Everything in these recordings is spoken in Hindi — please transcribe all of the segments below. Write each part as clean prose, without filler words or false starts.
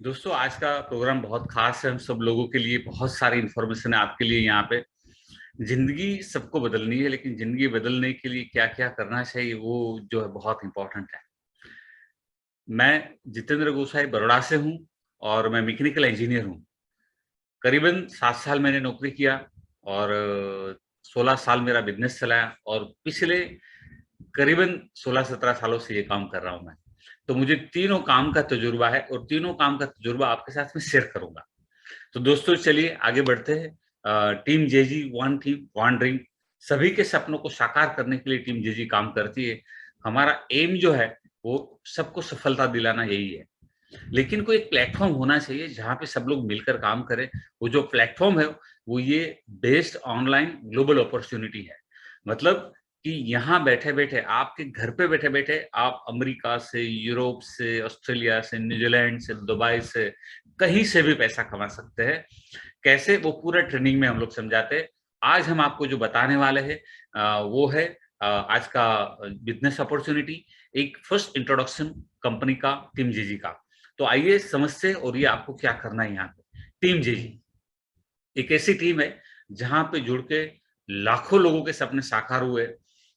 दोस्तों, आज का प्रोग्राम बहुत खास है। हम सब लोगों के लिए बहुत सारी इंफॉर्मेशन है आपके लिए यहाँ पे। जिंदगी सबको बदलनी है, लेकिन जिंदगी बदलने के लिए क्या क्या करना चाहिए वो जो है बहुत इंपॉर्टेंट है। मैं जितेंद्र गोसाई बड़ौदा से हूँ और मैं मैकेनिकल इंजीनियर हूँ। करीबन 7 साल मैंने नौकरी किया और 16 साल मेरा बिजनेस चलाया और पिछले करीबन 16-17 सालों से ये काम कर रहा हूँ मैं। तो मुझे तीनों काम का तजुर्बा है और तीनों काम का तजुर्बा आपके साथ में शेयर करूंगा। तो दोस्तों, चलिए आगे बढ़ते हैं। टीम जेजी, वन टीम वन ड्रीम। सभी के सपनों को साकार करने के लिए टीम जेजी काम करती है। हमारा एम जो है वो सबको सफलता दिलाना यही है। लेकिन कोई एक प्लेटफॉर्म होना चाहिए जहां पे सब लोग मिलकर काम करें। वो जो प्लेटफॉर्म है वो ये बेस्ड ऑनलाइन ग्लोबल अपॉर्चुनिटी है। मतलब कि यहाँ बैठे बैठे, आपके घर पे बैठे बैठे आप अमेरिका से, यूरोप से, ऑस्ट्रेलिया से, न्यूजीलैंड से, दुबई से, कहीं से भी पैसा कमा सकते हैं। कैसे, वो पूरा ट्रेनिंग में हम लोग समझाते हैं। आज हम आपको जो बताने वाले हैं वो है आज का बिजनेस अपॉर्चुनिटी, एक फर्स्ट इंट्रोडक्शन कंपनी का, टीम जेजी का। तो आइए समझते हैं और ये आपको क्या करना है। यहाँ पे टीम जेजी एक ऐसी टीम है जहां पे जुड़ के लाखों लोगों के सपने साकार हुए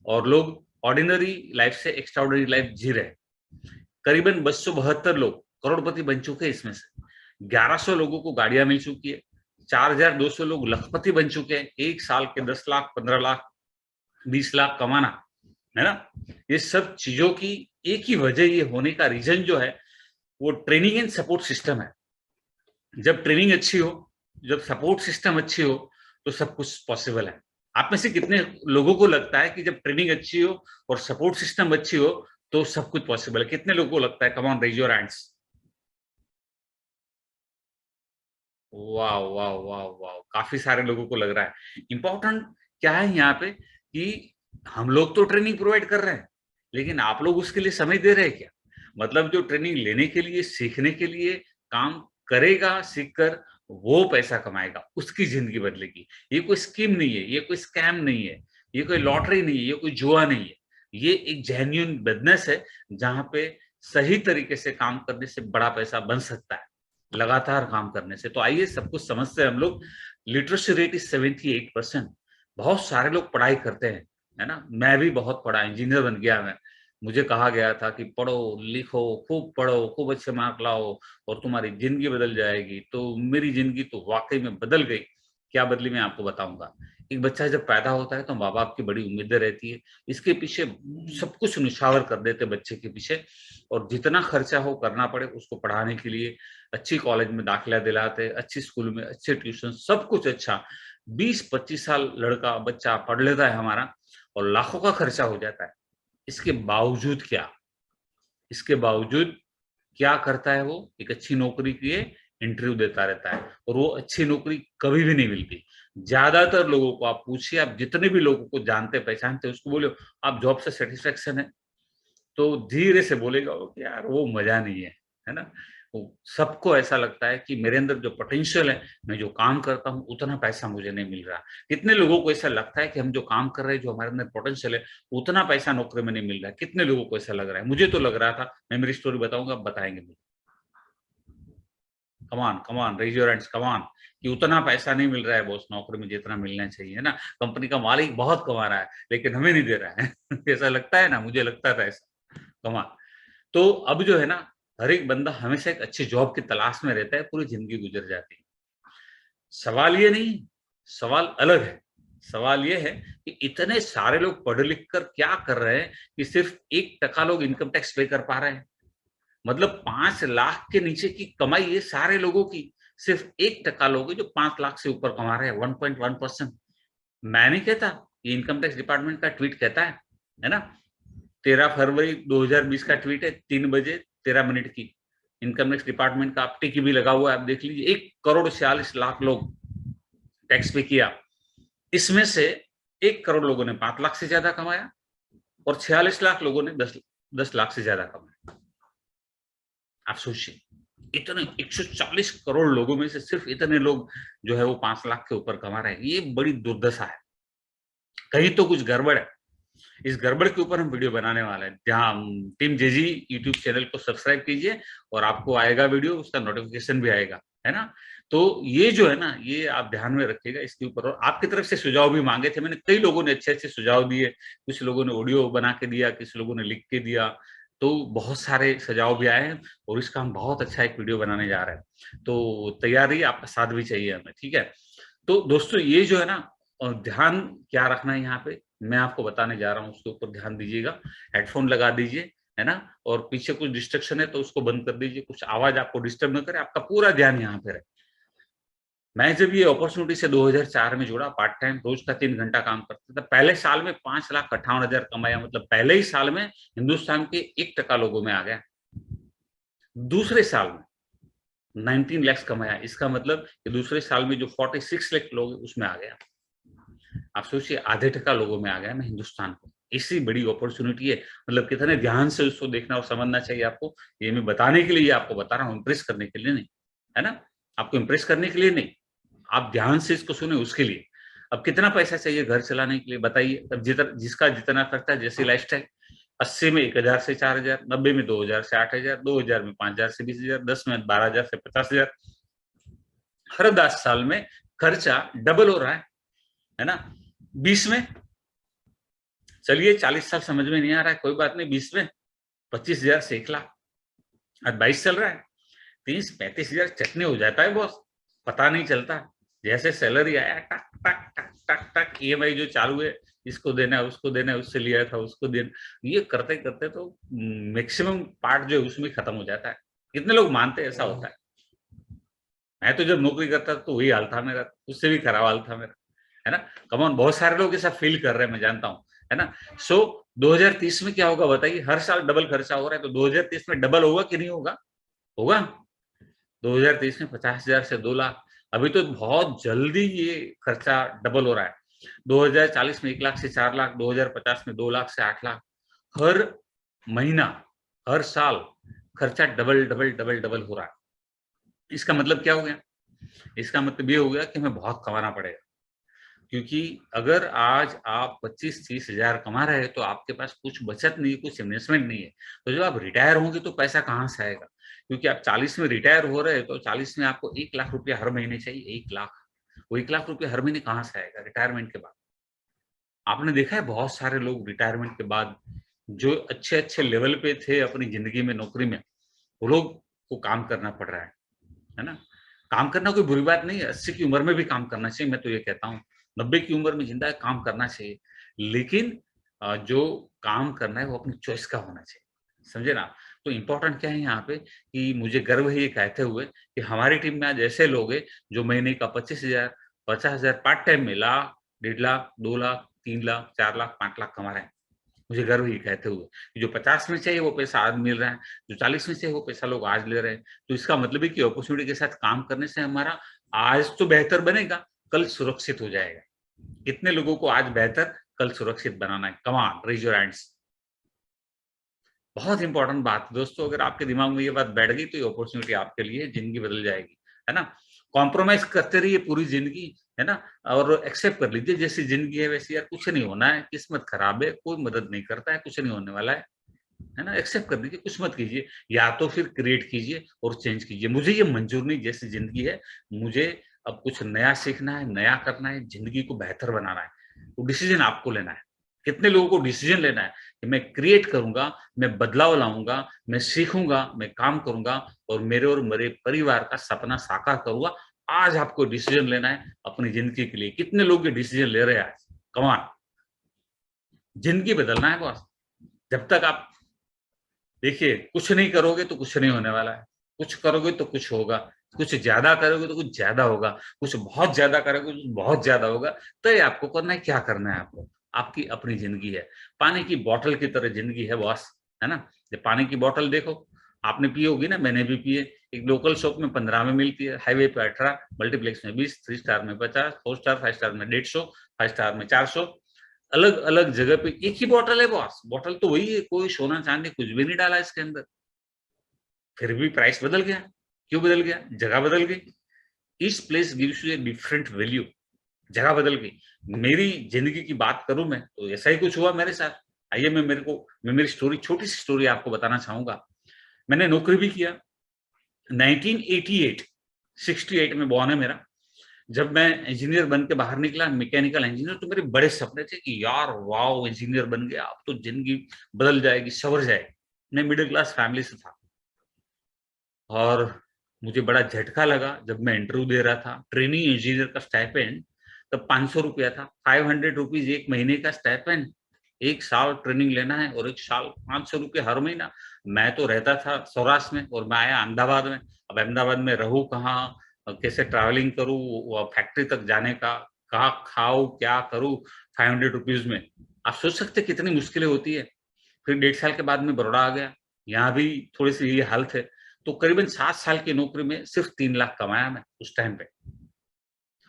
और लोग ऑर्डिनरी लाइफ से एक्स्ट्राऑर्डिनरी लाइफ जी रहे। करीबन 272 लोग करोड़पति बन चुके हैं। इसमें से 1100 लोगों को गाड़ियां मिल चुकी है। 4200 लोग लखपति बन चुके हैं। एक साल के 10 लाख, 15 लाख, 20 लाख कमाना, है ना। ये सब चीजों की एक ही वजह ये होने का रीजन जो है वो ट्रेनिंग एंड सपोर्ट सिस्टम है। जब ट्रेनिंग अच्छी हो, जब सपोर्ट सिस्टम अच्छी हो, तो सब कुछ पॉसिबल है। आप में से कितने लोगों को लगता है कि जब ट्रेनिंग अच्छी हो और सपोर्ट सिस्टम अच्छी हो तो सब कुछ पॉसिबल है? कितने लोगों को लगता है? Come on, raise your hands. वाह वाह वाह वाह, काफी सारे लोगों को लग रहा है। इंपॉर्टेंट क्या है यहाँ पे कि हम लोग तो ट्रेनिंग प्रोवाइड कर रहे हैं, लेकिन आप लोग उसके लिए समय दे रहे हैं क्या? मतलब जो ट्रेनिंग लेने के लिए, सीखने के लिए काम करेगा, सीखकर वो पैसा कमाएगा, उसकी जिंदगी बदलेगी। ये कोई स्कीम नहीं है, ये कोई स्कैम नहीं है, ये कोई लॉटरी नहीं है, ये कोई जुआ नहीं है। ये एक जेन्युइन बिजनेस है जहां पे सही तरीके से काम करने से बड़ा पैसा बन सकता है, लगातार काम करने से। तो आइए सब कुछ समझते हैं हम लोग। Literacy rate is 78%। बहुत सारे लोग पढ़ाई करते हैं, है ना। मैं भी बहुत पढ़ा, इंजीनियर बन गया मैं। मुझे कहा गया था कि पढ़ो लिखो, खूब पढ़ो, खूब अच्छे मार्क लाओ और तुम्हारी जिंदगी बदल जाएगी। तो मेरी जिंदगी तो वाकई में बदल गई। क्या बदली मैं आपको बताऊंगा। एक बच्चा जब पैदा होता है तो माँ बाप की बड़ी उम्मीदें रहती है। इसके पीछे सब कुछ निछावर कर देते बच्चे के पीछे, और जितना खर्चा हो करना पड़े उसको पढ़ाने के लिए। अच्छी कॉलेज में दाखिला दिलाते, अच्छी स्कूल में अच्छे ट्यूशन, सब कुछ अच्छा। 20-25 साल लड़का बच्चा पढ़ लेता है हमारा और लाखों का खर्चा हो जाता है। इसके बावजूद क्या, इसके बावजूद क्या करता है वो? एक अच्छी नौकरी के लिए इंटरव्यू देता रहता है और वो अच्छी नौकरी कभी भी नहीं मिलती। ज्यादातर लोगों को आप पूछिए, आप जितने भी लोगों को जानते पहचानते, उसको बोलो आप जॉब से सेटिस्फेक्शन है, तो धीरे से बोलेगा वो कि यार वो मजा नहीं है ना। वो सबको ऐसा लगता है कि मेरे अंदर जो पोटेंशियल है, मैं जो काम करता हूँ उतना पैसा मुझे नहीं मिल रहा। कितने लोगों को ऐसा लगता है कि हम जो काम कर रहे हैं, जो हमारे अंदर पोटेंशियल है, उतना पैसा नौकरी में नहीं मिल रहा है? कितने लोगों को ऐसा लग रहा है? मुझे तो लग रहा था। मैं मेरी स्टोरी बताऊंगा, आप बताएंगे मुझे। कमान कमान, रेज योर हैंड्स, कमान। कि उतना पैसा नहीं मिल रहा है बॉस नौकरी में जितना मिलना चाहिए ना। कंपनी का मालिक बहुत कमा रहा है लेकिन हमें नहीं दे रहा है। ऐसा लगता है ना, मुझे लगता था ऐसा। कमान। तो अब जो है ना, हर एक बंदा हमेशा एक अच्छी जॉब की तलाश में रहता है, पूरी जिंदगी गुजर जाती है। सवाल ये नहीं, सवाल अलग है। सवाल ये है कि इतने सारे लोग पढ़ लिख कर क्या कर रहे हैं कि सिर्फ 1% लोग इनकम टैक्स पे कर पा रहे हैं। मतलब 5 लाख के नीचे की कमाई ये सारे लोगों की, सिर्फ 1% लोग हैं जो 5 लाख से ऊपर कमा रहे हैं, 1.1%। मैं नहीं कहता, ये इनकम टैक्स डिपार्टमेंट का ट्वीट कहता है ना। 13 फरवरी 2020 का ट्वीट है, 3 बजे 13 मिनट की। इनकम टैक्स डिपार्टमेंट का आप टिकी भी लगा हुआ है, आप देख लीजिए। 1 करोड़ 46 लाख लोग टैक्स पे किया। इसमें से 1 करोड़ लोगों ने 5 लाख से ज्यादा कमाया और 46 लाख लोगों ने 10 लाख से ज्यादा कमाया। आप सोचिए, इतने 140 करोड़ लोगों में से सिर्फ इतने लोग जो है वो 5 लाख के ऊपर कमा रहे हैं। ये बड़ी दुर्दशा है। कहीं तो कुछ गड़बड़ है। इस गड़बड़ के ऊपर हम वीडियो बनाने वाले हैं। जहाँ टीम जेजी यूट्यूब चैनल को सब्सक्राइब कीजिए और आपको आएगा वीडियो, उसका नोटिफिकेशन भी आएगा, है ना। तो ये जो है ना, ये आप ध्यान में रखिएगा इसके ऊपर। और आपकी तरफ से सुझाव भी मांगे थे मैंने, कई लोगों ने अच्छे अच्छे सुझाव दिए, कुछ लोगों ने ऑडियो बना के दिया, कुछ लोगों ने लिख के दिया, तो बहुत सारे सुझाव भी आए हैं और इसका हम बहुत अच्छा एक वीडियो बनाने जा रहे हैं। तो तैयारी, आपका साथ भी चाहिए हमें, ठीक है। तो दोस्तों ये जो है ना, ध्यान क्या रखना है यहाँ पे, मैं आपको बताने जा रहा हूँ, उसके ऊपर ध्यान दीजिएगा। हेडफोन लगा दीजिए, है ना, और पीछे कुछ डिस्ट्रक्शन है तो उसको बंद कर दीजिए, कुछ आवाज आपको डिस्टर्ब न करे, आपका पूरा ध्यान यहाँ पे रहे। मैं जब ये अपॉर्चुनिटी से 2004 में जुड़ा, पार्ट टाइम रोज का 3 घंटा काम करता था, पहले साल में 5,58,000 कमाया, मतलब पहले ही साल में हिंदुस्तान के 1% लोगों में आ गया। दूसरे साल में 19 लाख कमाया, इसका मतलब कि दूसरे साल में जो 46 लाख लोग उसमें आ गया। आप सोचिए, आधे टका लोगों में आ गया मैं हिंदुस्तान को। इसी बड़ी अपॉर्चुनिटी है, मतलब कितने ध्यान से उसको देखना और समझना चाहिए आपको। ये मैं बताने के लिए आपको बता रहा हूँ, इम्प्रेस करने के लिए नहीं, है ना, आपको इम्प्रेस करने के लिए नहीं, आप ध्यान से इसको सुने उसके लिए। अब कितना पैसा चाहिए घर चलाने के लिए बताइए। अब जिसका जितना खर्चा, जैसी लाइफस्टाइल, 80 में 1,000 से 4,000, 90 में 2,000 से 8,000, 2,000 में 5,000 से 20,000, 10 में 12,000 से 50,000। हर 10 साल में खर्चा डबल हो रहा है ना। 20 में, चलिए 40 साल समझ में नहीं आ रहा है, कोई बात नहीं, 20 में 25,000 से 1,00,000। आज 22 चल रहा है, 30-35,000 चटनी हो जाता है बॉस, पता नहीं चलता। जैसे सैलरी आया, टक टक टक टक टक, ईएमआई जो चालू है, इसको देना है, उसको देना है, उससे लिया था उसको देना, ये करते करते तो मैक्सिमम पार्ट जो है उसमें खत्म हो जाता है। कितने लोग मानते हैं ऐसा होता है। मैं तो जब नौकरी करता था तो वही हाल था मेरा, उससे भी खराब हाल था मेरा, है ना। कमॉन, बहुत सारे लोग ऐसा फील कर रहे हैं, मैं जानता हूँ, है ना। सो 2030 में क्या होगा बताइए, हर साल डबल खर्चा हो रहा है, तो 2030 में डबल होगा कि नहीं होगा? होगा। 2030 में 50,000 से 2,00,000, अभी तो बहुत जल्दी ये खर्चा डबल हो रहा है। 2040 में 1,00,000 से 4,00,000, 2050 में 2,00,000 से 8,00,000, हर महीना, हर साल खर्चा डबल डबल डबल डबल हो रहा है। इसका मतलब क्या हो गया? इसका मतलब ये हो गया कि हमें बहुत कमाना पड़ेगा, क्योंकि अगर आज आप 25-30 हजार कमा रहे हैं तो आपके पास कुछ बचत नहीं है, कुछ इन्वेस्टमेंट नहीं है, तो जब आप रिटायर होंगे तो पैसा कहाँ से आएगा? क्योंकि आप 40 में रिटायर हो रहे हैं तो 40 में आपको 1,00,000 रुपया हर महीने चाहिए, 1,00,000। वो 1,00,000 रुपया हर महीने कहाँ से आएगा रिटायरमेंट के बाद? आपने देखा है बहुत सारे लोग रिटायरमेंट के बाद जो अच्छे अच्छे लेवल पे थे अपनी जिंदगी में, नौकरी में, वो लोग को काम करना पड़ रहा है ना। काम करना कोई बुरी बात नहीं है, 80 की उम्र में भी काम करना चाहिए, मैं तो ये कहता हूँ। 90 की उम्र में जिंदा है, काम करना चाहिए, लेकिन जो काम करना है वो अपनी चॉइस का होना चाहिए, समझे ना। तो इम्पोर्टेंट क्या है यहाँ पे, कि मुझे गर्व है ये कहते हुए कि हमारी टीम में आज ऐसे लोग हैं जो महीने का 25,000, 50,000 पार्ट टाइम में, 1,00,000, 1,50,000, 2,00,000, 3,00,000, 4,00,000, 5,00,000 कमा रहे हैं। मुझे गर्व है ये कहते हुए कि जो 50 में चाहिए वो पैसा आज मिल रहा है, जो 40 में चाहिए वो पैसा लोग आज ले रहे हैं। तो इसका मतलब है कि अपॉर्चुनिटी के साथ काम करने से हमारा आज तो बेहतर बनेगा, कल सुरक्षित हो जाएगा। कितने लोगों को आज बेहतर, कल सुरक्षित बनाना है? Come on, raise your hands. बहुत इंपॉर्टेंट बात है दोस्तों, अगर आपके दिमाग में ये बात बैठ गई तो ये अपॉर्चुनिटी आपके लिए, जिंदगी बदल जाएगी, है ना। कॉम्प्रोमाइज करते रहिए पूरी जिंदगी, है ना, और एक्सेप्ट कर लीजिए जैसी जिंदगी है वैसी, यार कुछ नहीं होना है, किस्मत खराब है, कोई मदद नहीं करता है, कुछ नहीं होने वाला है ना। एक्सेप्ट कर लीजिए, कुछ मत कीजिए, या तो फिर क्रिएट कीजिए और चेंज कीजिए। मुझे ये मंजूर नहीं जैसी जिंदगी है, मुझे अब कुछ नया सीखना है, नया करना है, जिंदगी को बेहतर बनाना है। वो डिसीजन आपको लेना है। कितने लोगों को डिसीजन लेना है कि मैं क्रिएट करूंगा, मैं बदलाव लाऊंगा, मैं सीखूंगा, मैं काम करूंगा और मेरे परिवार का सपना साकार करूंगा। आज आपको डिसीजन लेना है अपनी जिंदगी के लिए। कितने लोग ये डिसीजन ले रहे हैं आज? कमान, जिंदगी बदलना है बॉस। जब तक आप, देखिए, कुछ नहीं करोगे तो कुछ नहीं होने वाला है, कुछ करोगे तो कुछ होगा, कुछ ज्यादा करोगे तो कुछ ज्यादा होगा, कुछ बहुत ज्यादा करोगे तो बहुत ज्यादा होगा। तो ये आपको करना है, क्या करना है आपको? आपकी अपनी जिंदगी है, पानी की बोतल की तरह जिंदगी है बॉस, है ना। जब पानी की बोतल देखो, आपने पी होगी ना, मैंने भी पिए। एक लोकल शॉप में 15 में मिलती है, हाईवे पे 18, मल्टीप्लेक्स में 20, 3 स्टार में 50, 4 स्टार 5 स्टार में 150, 5 स्टार में 400। अलग अलग जगह पे एक ही बॉटल है बॉस, बॉटल तो वही है, कोई सोना चांदी कुछ भी नहीं डाला इसके अंदर, फिर भी प्राइस बदल गया। क्यों बदल गया? जगह बदल गई। Each place gives U a different value, जगह बदल गई। मेरी जिंदगी की बात करूं मैं तो ऐसा ही कुछ हुआ मेरे साथ। आइए मैं मेरी स्टोरी, छोटी सी स्टोरी आपको बताना चाहूंगा। मैंने नौकरी भी किया 1988, 68 में बॉर्न है मेरा। जब मैं इंजीनियर बन के बाहर निकला, मैकेनिकल इंजीनियर, तो मेरे बड़े सपने थे कि यार वाओ, इंजीनियर बन गया, अब तो जिंदगी बदल जाएगी, संवर जाएगी। मैं मिडिल क्लास फैमिली से था और मुझे बड़ा झटका लगा जब मैं इंटरव्यू दे रहा था। ट्रेनिंग इंजीनियर का स्टाइपेंड तब 500 रुपया था, 500 रुपीज एक महीने का स्टाइपेंड। एक साल ट्रेनिंग लेना है और एक साल 500 रुपये हर महीना। मैं तो रहता था सौराष्ट्र में और मैं आया अहमदाबाद में। अब अहमदाबाद में रहूं कहाँ, कैसे ट्रैवलिंग करूँ फैक्ट्री तक जाने का, कहाँ खाऊं क्या करूँ 500 रुपीज में। आप सोच सकते कितनी मुश्किलें होती है। फिर 1.5 साल के बाद में बड़ौदा आ गया। यहाँ भी थोड़ी सी ये हालत है। तो करीबन 7 साल की नौकरी में सिर्फ 3 लाख कमाया मैं उस टाइम पे।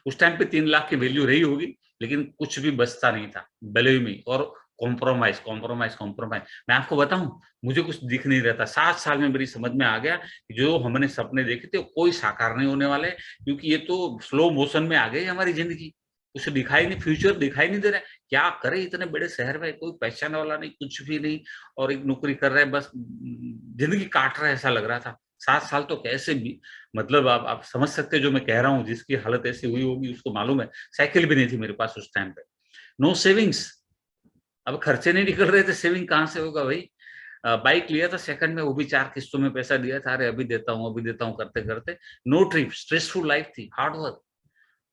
उस टाइम पे 3 लाख की वैल्यू रही होगी, लेकिन कुछ भी बचता नहीं था, बिलीव मी। और कॉम्प्रोमाइज कॉम्प्रोमाइज कॉम्प्रोमाइज। मैं आपको बताऊं, मुझे कुछ दिख नहीं रहता। 7 साल में मेरी समझ में आ गया कि जो हमने सपने देखे थे कोई साकार नहीं होने वाले, क्योंकि ये तो स्लो मोशन में आ गई हमारी जिंदगी। कुछ दिखाई नहीं, फ्यूचर दिखाई नहीं दे रहा है। क्या करे इतने बड़े शहर में, कोई पहचान वाला नहीं, कुछ भी नहीं। और एक नौकरी कर रहे हैं बस, जिंदगी काट रहा है ऐसा लग रहा था। 7 साल तो कैसे भी, मतलब आप समझ सकते हैं जो मैं कह रहा हूँ। जिसकी हालत ऐसी हुई होगी उसको मालूम है। साइकिल भी नहीं थी मेरे पास उस टाइम पे, नो सेविंग्स। अब खर्चे नहीं निकल रहे थे, सेविंग कहाँ से होगा भाई। बाइक लिया था सेकंड में, वो भी 4 किस्तों में पैसा दिया था। अरे अभी देता हूँ अभी देता हूँ करते करते। नो ट्रिप, स्ट्रेसफुल लाइफ थी, हार्ड वर्क,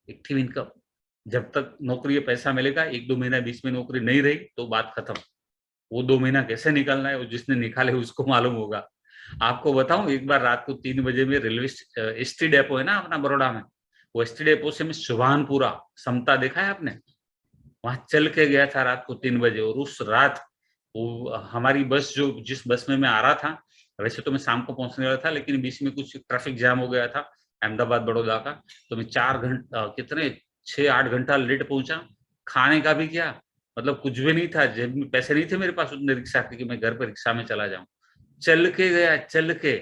एक्टिव इनकम। जब तक नौकरी पैसा मिलेगा, 1-2 महीना बीच में नौकरी नहीं रही तो बात खत्म। वो 2 महीना कैसे निकलना है वो जिसने निकाले उसको मालूम होगा। आपको बताऊं, एक बार रात को 3 बजे में रेलवे एसटी डेपो है ना अपना बड़ौदा में, वो एसटी डेपो से मैं सुभानपुरा, समता देखा है आपने, वहां चल के गया था रात को 3 बजे। और उस रात वो हमारी बस, जो जिस बस में मैं आ रहा था, वैसे तो मैं शाम को पहुंचने वाला था, लेकिन बीच में कुछ ट्रैफिक जाम हो गया था अहमदाबाद बड़ौदा का। तो मैं 4 घंटा कितने 6-8 घंटा लेट पहुंचा। खाने का भी क्या, मतलब कुछ भी नहीं था, जेब में पैसे नहीं थे मेरे पास उतने रिक्शा के कि मैं घर पर रिक्शा में चला जाऊं। चल के गया, चल के,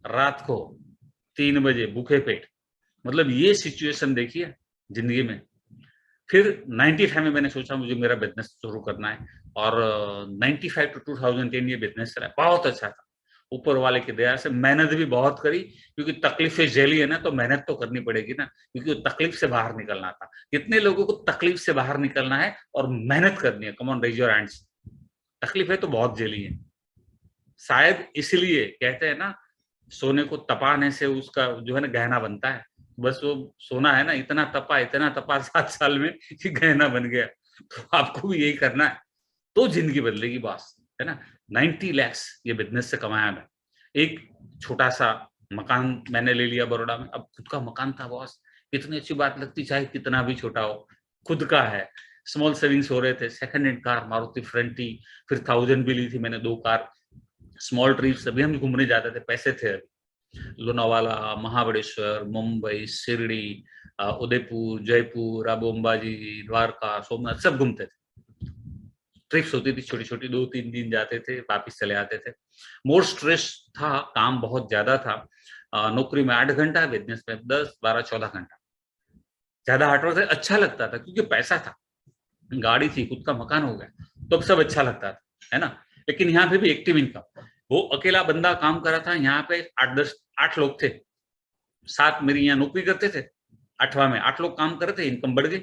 रात को 3 बजे भूखे पेट। मतलब ये सिचुएशन देखिए जिंदगी में। फिर 95 में मैंने सोचा मुझे मेरा बिजनेस शुरू करना है। और 95 टू 2010 ये बिजनेस चला, बहुत अच्छा था। ऊपर वाले की दया से मेहनत भी बहुत करी, क्योंकि तकलीफें झेली है ना, तो मेहनत तो करनी पड़ेगी ना, क्योंकि तकलीफ से बाहर निकलना था। कितने लोगों को तकलीफ से बाहर निकलना है और मेहनत करनी है? Come on, raise your hands. तकलीफें तो बहुत झेली है। शायद इसलिए कहते हैं ना, सोने को तपाने से उसका जो है ना गहना बनता है। बस वो सोना है ना, इतना तपा 7 साल में कि गहना बन गया। तो आपको भी यही करना है तो जिंदगी बदलेगी बॉस, है ना। 90 lakhs ये बिजनेस से कमाया मैं। एक छोटा सा मकान मैंने ले लिया बड़ौदा में। अब खुद का मकान था बॉस, कितनी अच्छी बात लगती, चाहे कितना भी छोटा हो, खुद का है। स्मॉल सेविंग्स हो रहे थे, सेकंड हैंड कार मारुति फ्रंटी, फिर 1000 भी ली थी मैंने 2 कार। स्मॉल ट्रिप्स अभी हम घूमने जाते थे, पैसे थे अभी। लोनावाला, महाबळेश्वर, मुंबई, शिरडी, उदयपुर, जयपुर, अब अंबाजी, द्वारका, सोमनाथ, सब घूमते थे। ट्रिप्स होती थी छोटी छोटी, 2-3 दिन जाते थे, वापिस चले आते थे। मोर स्ट्रेस था, काम बहुत ज्यादा था। नौकरी में 8 घंटा, बिजनेस में 10, 12, 14 घंटा। ज्यादा हार्डवर्क था, अच्छा लगता था क्योंकि पैसा था, गाड़ी थी, खुद का मकान हो गया, तो अब सब अच्छा लगता था, है ना। लेकिन यहाँ पे भी एक्टिव इनकम। वो अकेला बंदा काम कर रहा था, यहाँ पे 8 लोग थे। 7 मेरी यहाँ नौकरी करते थे, 8वां में 8 लोग काम कर रहे थे, इनकम बढ़ गई।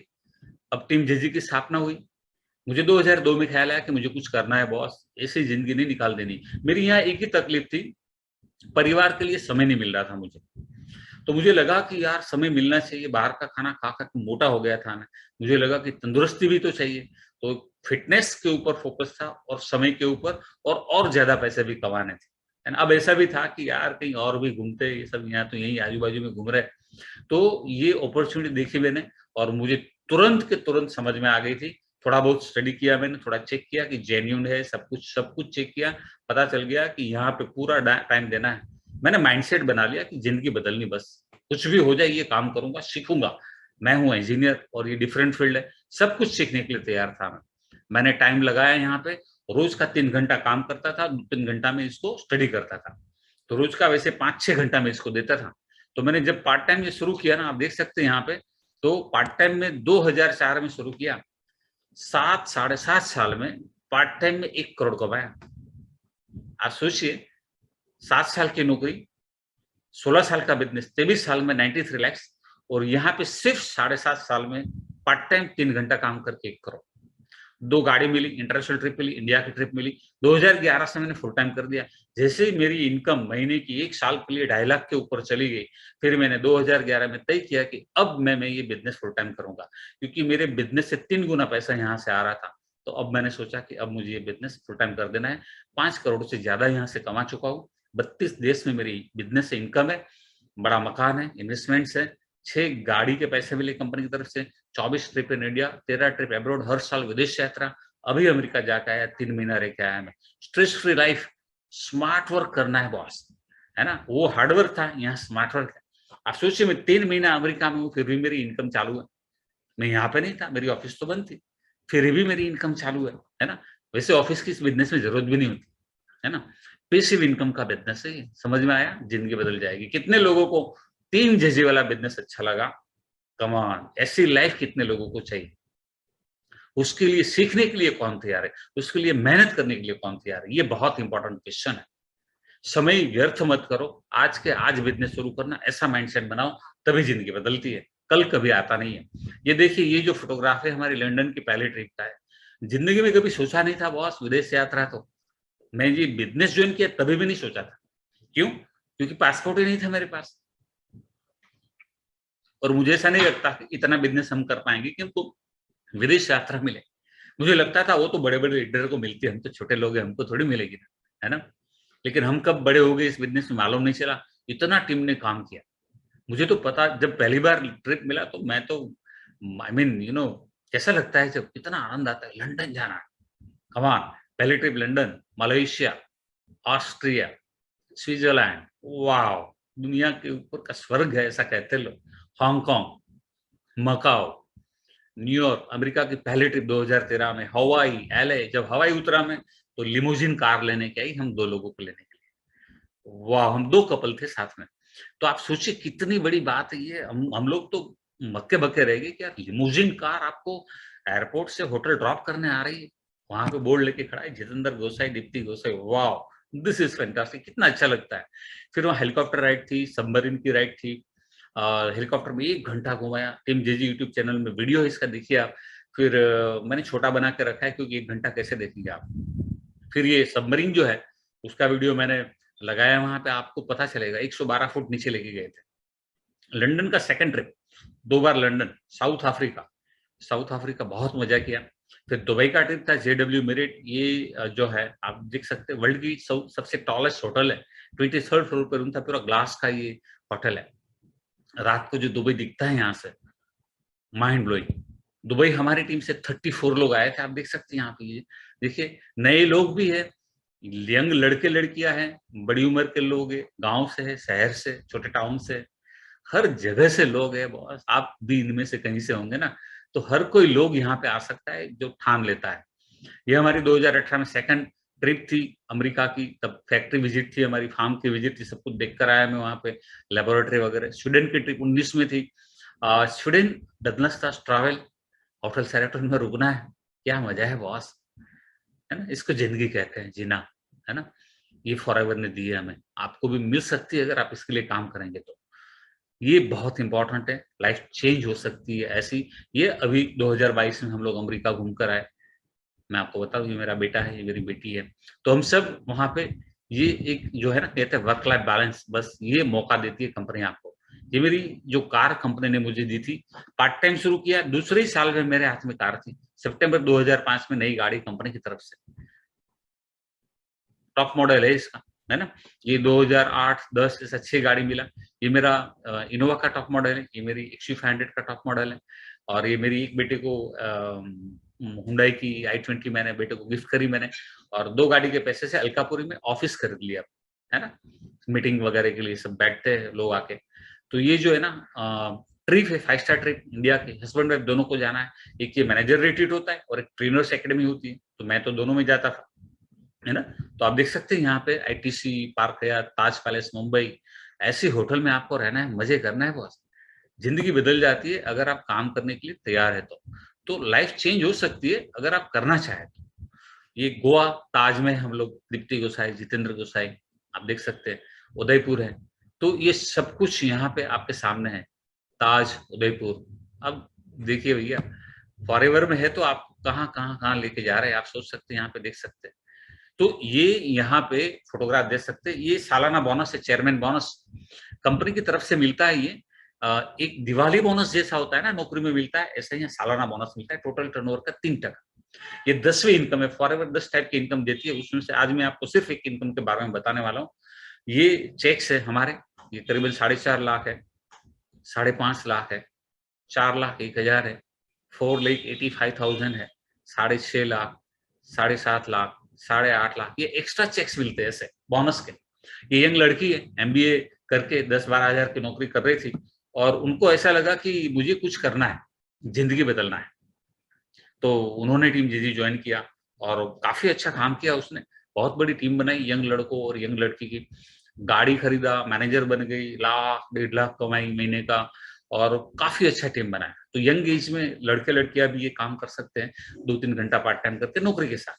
अब टीम जेजी की स्थापना हुई। मुझे 2002 में ख्याल आया कि मुझे कुछ करना है बॉस, ऐसी जिंदगी नहीं निकाल देनी। मेरी यहाँ एक ही तकलीफ थी, परिवार के लिए समय नहीं मिल रहा था मुझे। तो मुझे लगा कि यार समय मिलना चाहिए, बाहर का खाना खा खा के मोटा हो गया था मैं। मुझे लगा कि तंदुरुस्ती भी तो चाहिए। तो फिटनेस के ऊपर फोकस था और समय के ऊपर, और ज्यादा पैसे भी कमाने थे। एंड अब ऐसा भी था कि यार कहीं और भी घूमते, ये सब यहाँ तो यही आजू बाजू में घूम रहे। तो ये अपॉर्चुनिटी देखी मैंने और मुझे तुरंत के तुरंत समझ में आ गई थी। थोड़ा बहुत स्टडी किया मैंने, थोड़ा चेक किया कि जेन्युइन है, सब कुछ चेक किया। पता चल गया कि यहाँ पे पूरा टाइम देना है। मैंने माइंडसेट बना लिया कि जिंदगी बदलनी, बस कुछ भी हो जाए ये काम करूंगा, सीखूंगा। मैं हूँ इंजीनियर और ये डिफरेंट फील्ड है, सब कुछ सीखने के लिए तैयार था मैं। मैंने टाइम लगाया यहाँ पे, रोज का 3 घंटा काम करता था, 3 घंटा में इसको स्टडी करता था। तो रोज का वैसे 5-6 घंटा में इसको देता था। तो मैंने जब पार्ट टाइम ये शुरू किया ना, आप देख सकते हैं यहाँ पे, तो पार्ट टाइम में 2004 में शुरू किया, 7 साढ़े 7 साल में पार्ट टाइम में 1 करोड़ कमाया। आप सोचिए, 7 साल की नौकरी, 16 साल का बिजनेस, 23 साल में 93 लाख, और यहाँ पे सिर्फ 7.5 साल में पार्ट टाइम 3 घंटा काम करके 1 करोड़। 2 गाड़ी मिली, इंटरनेशनल ट्रिप मिली, इंडिया की ट्रिप मिली। 2011 से मैंने फुल टाइम कर दिया। जैसे ही मेरी इनकम महीने की 1 साल के लिए 2.5 लाख के ऊपर चली गई, फिर मैंने 2011 में तय किया कि अब मैं ये बिजनेस फुल टाइम करूंगा, क्योंकि मेरे बिजनेस से 3 गुना पैसा यहाँ से आ रहा था। तो अब मैंने सोचा कि अब मुझे ये बिजनेस फुल टाइम कर देना है। 5 करोड़ से ज्यादा यहाँ से कमा चुका हूँ। 32 देश में मेरी बिजनेस से इनकम है, बड़ा मकान है, इन्वेस्टमेंट्स है, 6 गाड़ी के पैसे मिले कंपनी की तरफ से, 24 trip in India, 13 trip abroad, हर साल विदेश यात्रा, अभी अमेरिका जाके आया, 3 महीना रह के आया मैं। Stress free life, smart work करना है बॉस, है ना, वो हार्ड वर्क था, यहाँ स्मार्ट वर्क है। आप सोचिए, मैं 3 महीना अमेरिका में हूँ, फिर भी मेरी इनकम चालू है। मैं यहाँ पे नहीं था, मेरी ऑफिस तो बंद थी, फिर भी मेरी इनकम चालू है ना। वैसे ऑफिस की इस बिजनेस में जरूरत भी नहीं होती, है ना। पैसिव इनकम का बिजनेस है। समझ में आया? जिंदगी बदल जाएगी। कितने लोगों को 3 जजे वाला बिजनेस अच्छा लगा? कमान, ऐसी लाइफ कितने लोगों को चाहिए? उसके लिए सीखने के लिए कौन तैयार है? उसके लिए मेहनत करने के लिए कौन तैयार है? ये बहुत इंपॉर्टेंट क्वेश्चन है। समय व्यर्थ मत करो, आज के आज बिजनेस शुरू करना, ऐसा माइंडसेट बनाओ, तभी जिंदगी बदलती है। कल कभी आता नहीं है। ये देखिए, ये जो फोटोग्राफ है हमारी लंदन की पहली ट्रिप का है। जिंदगी में कभी सोचा नहीं था बॉस विदेश यात्रा। तो मैं ये बिजनेस ज्वाइन किया तभी भी नहीं सोचा था। क्यों? क्योंकि पासपोर्ट ही नहीं था मेरे पास, और मुझे ऐसा नहीं लगता कि इतना बिजनेस हम कर पाएंगे कि हमको विदेश यात्रा मिले। मुझे लगता था वो तो बड़े बड़े लीडर को मिलती है, हम तो छोटे लोग हैं, हमको थोड़ी मिलेगी ना, है ना। लेकिन हम कब बड़े हो गए इस बिजनेस में मालूम नहीं चला। इतना टीम ने काम किया। मुझे तो पता, जब पहली बार ट्रिप मिला तो मैं तो, आई मीन यू नो, कैसा लगता है जब इतना आनंद आता है। लंदन जाना, कमान, पहली trip London, Malaysia, Austria, Switzerland, wow, दुनिया के ऊपर का स्वर्ग है ऐसा कहते लोग। हांगकांग, मकाओ, न्यूयॉर्क, अमेरिका की पहली ट्रिप 2013 में, हवाई, एलए। जब हवाई उतरा मैं, तो लिमोजिन कार लेने के आई, हम 2 लोगों को लेने के लिए। वाह, हम 2 कपल थे साथ में। तो आप सोचिए कितनी बड़ी बात है ये। हम लोग तो मक्के बक्के रह गए कि यार लिमोजिन कार आपको एयरपोर्ट से होटल ड्रॉप करने आ रही है। वहां पे बोर्ड लेके खड़ा है, जितेंद्र गोसाई, दीप्ति गोसाई। वाह, दिस इज फैंटास्टिक, कितना अच्छा लगता है। फिर वहाँ हेलीकॉप्टर राइड थी, सबमरीन की राइड थी। हेलीकॉप्टर में 1 घंटा घुमाया। टीम जेजी यूट्यूब चैनल में वीडियो है इसका, देखिए आप। फिर मैंने छोटा बना के रखा है, क्योंकि 1 घंटा कैसे देखेंगे आप। फिर ये सबमरीन जो है, उसका वीडियो मैंने लगाया वहां पे, आपको पता चलेगा। 112 फुट नीचे लेके गए थे। लंदन का सेकंड ट्रिप, 2 बार London, South Africa, South Africa बहुत मजा किया। फिर दुबई का ट्रिप था, जेडब्ल्यू मेरिट। ये जो है आप देख सकते हैं, वर्ल्ड की सबसे टॉलेस्ट होटल है। 23rd फ्लोर पर रूम था, पूरा ग्लास का ये होटल है। रात को जो दुबई दिखता है यहाँ से, माइंड ब्लोइंग। दुबई हमारी टीम से 34 लोग आए थे, आप देख सकते हैं यहाँ पे। ये देखिए, नए लोग भी है, यंग लड़के लड़कियां हैं, बड़ी उम्र के लोग हैं, गांव से है, शहर से, छोटे टाउन से, हर जगह से लोग है बॉस। आप भी इनमें से कहीं से होंगे ना। तो हर कोई लोग यहाँ पे आ सकता है जो ठान लेता है। ये हमारी 2018 में सेकंड ट्रिप थी अमेरिका की। तब फैक्ट्री विजिट थी हमारी, फार्म की विजिट थी, सब कुछ देख कर आया मैं वहां पे, लेबोरेटरी वगैरह। स्वीडन की ट्रिप 19 में थी। स्वीडन, डगलस ट्रैवल, होटल सेरेटन में रुकना है। क्या मजा है बॉस, है ना। इसको जिंदगी कहते हैं, जीना, है ना। ये फॉरएवर ने दी है हमें, आपको भी मिल सकती है अगर आप इसके लिए काम करेंगे तो। ये बहुत इंपॉर्टेंट है, लाइफ चेंज हो सकती है ऐसी। ये अभी 2022 में हम लोग अमेरिका घूम कर आए। मैं आपको बताऊं, ये मेरा बेटा है, ये मेरी बेटी है। तो हम सब वहां पे, ये एक जो है ना, कहते हैं वर्क लाइफ बैलेंस, बस ये मौका देती है कंपनी आपको। ये मेरी जो कार कंपनी ने मुझे दी थी, पार्ट टाइम शुरू किया, दूसरे ही साल में मेरे हाथ में कार थी। सितंबर 2005 में नई गाड़ी कंपनी की तरफ से, टॉप मॉडल है इसका, है ना। ये 2008-10 ऐसा 6 गाड़ी मिला। ये मेरा इनोवा का टॉप मॉडल है, ये मेरी XU500 का टॉप मॉडल है, और ये मेरी एक बेटे को हुंडई की i20 मैंने बेटे को गिफ्ट करी मैंने। और 2 गाड़ी के पैसे से अलकापुरी में ऑफिस खरीद लिया, है ना। मीटिंग वगैरह के लिए सब बैठते हैं लोग आके। तो ये जो है ना ट्रिप है, 5 स्टार ट्रिप, इंडिया के हस्बैंड वाइफ दोनों को जाना है। एक ये मैनेजर रिट्रीट होता है और एक ट्रेनर्स एकेडमी होती है, तो मैं तो दोनों में जाता था, है ना। तो आप देख सकते हैं यहाँ पे ITC, पार्क हयात, ताज पैलेस मुंबई, ऐसे होटल में आपको रहना है, मजे करना है बॉस। जिंदगी बदल जाती है अगर आप काम करने के लिए तैयार है तो लाइफ चेंज हो सकती है अगर आप करना चाहें तो। ये गोवा ताज में हम लोग, दीप्ति गोसाई, जितेंद्र गोसाई, आप देख सकते हैं, उदयपुर है, तो ये सब कुछ यहाँ पे आपके सामने है। ताज, उदयपुर, अब देखिए भैया, फॉरएवर में है तो आप कहाँ कहाँ कहाँ लेके जा रहे हैं, आप सोच सकते हैं, यहाँ पे देख सकते हैं। तो ये यहाँ पे फोटोग्राफ दे सकते हैं। ये सालाना बोनस है, चेयरमैन बोनस कंपनी की तरफ से मिलता है। ये एक दिवाली बोनस जैसा होता है ना, नौकरी में मिलता है, ऐसा ही सालाना बोनस मिलता है, टोटल टर्नओवर का 3%। ये 10वीं इनकम है। फॉरएवर 10 टाइप की इनकम देती है, उसमें से आज मैं आपको सिर्फ एक इनकम के बारे में बताने वाला हूँ। ये चेक्स है हमारे, ये करीबन 4.5 लाख है, 5.5 लाख है, 4,01,000 है, 4,85,000 है, 6.5 लाख, 7.5 लाख, 8.5 लाख, ये एक्स्ट्रा चेक्स मिलते हैं ऐसे बोनस के। ये यंग लड़की है, एमबीए करके 10-12 हजार की नौकरी कर रही थी, और उनको ऐसा लगा कि मुझे कुछ करना है, जिंदगी बदलना है, तो उन्होंने टीम जीजी ज्वाइन किया और काफी अच्छा काम किया उसने। बहुत बड़ी टीम बनाई यंग लड़कों और यंग लड़की की, गाड़ी खरीदा, मैनेजर बन गई, 1,00,000-1.5 लाख कमाई महीने का, और काफी अच्छा टीम बनाया। तो यंग एज में लड़के लड़कियां भी ये काम कर सकते हैं, 2-3 घंटा पार्ट टाइम करके नौकरी के साथ।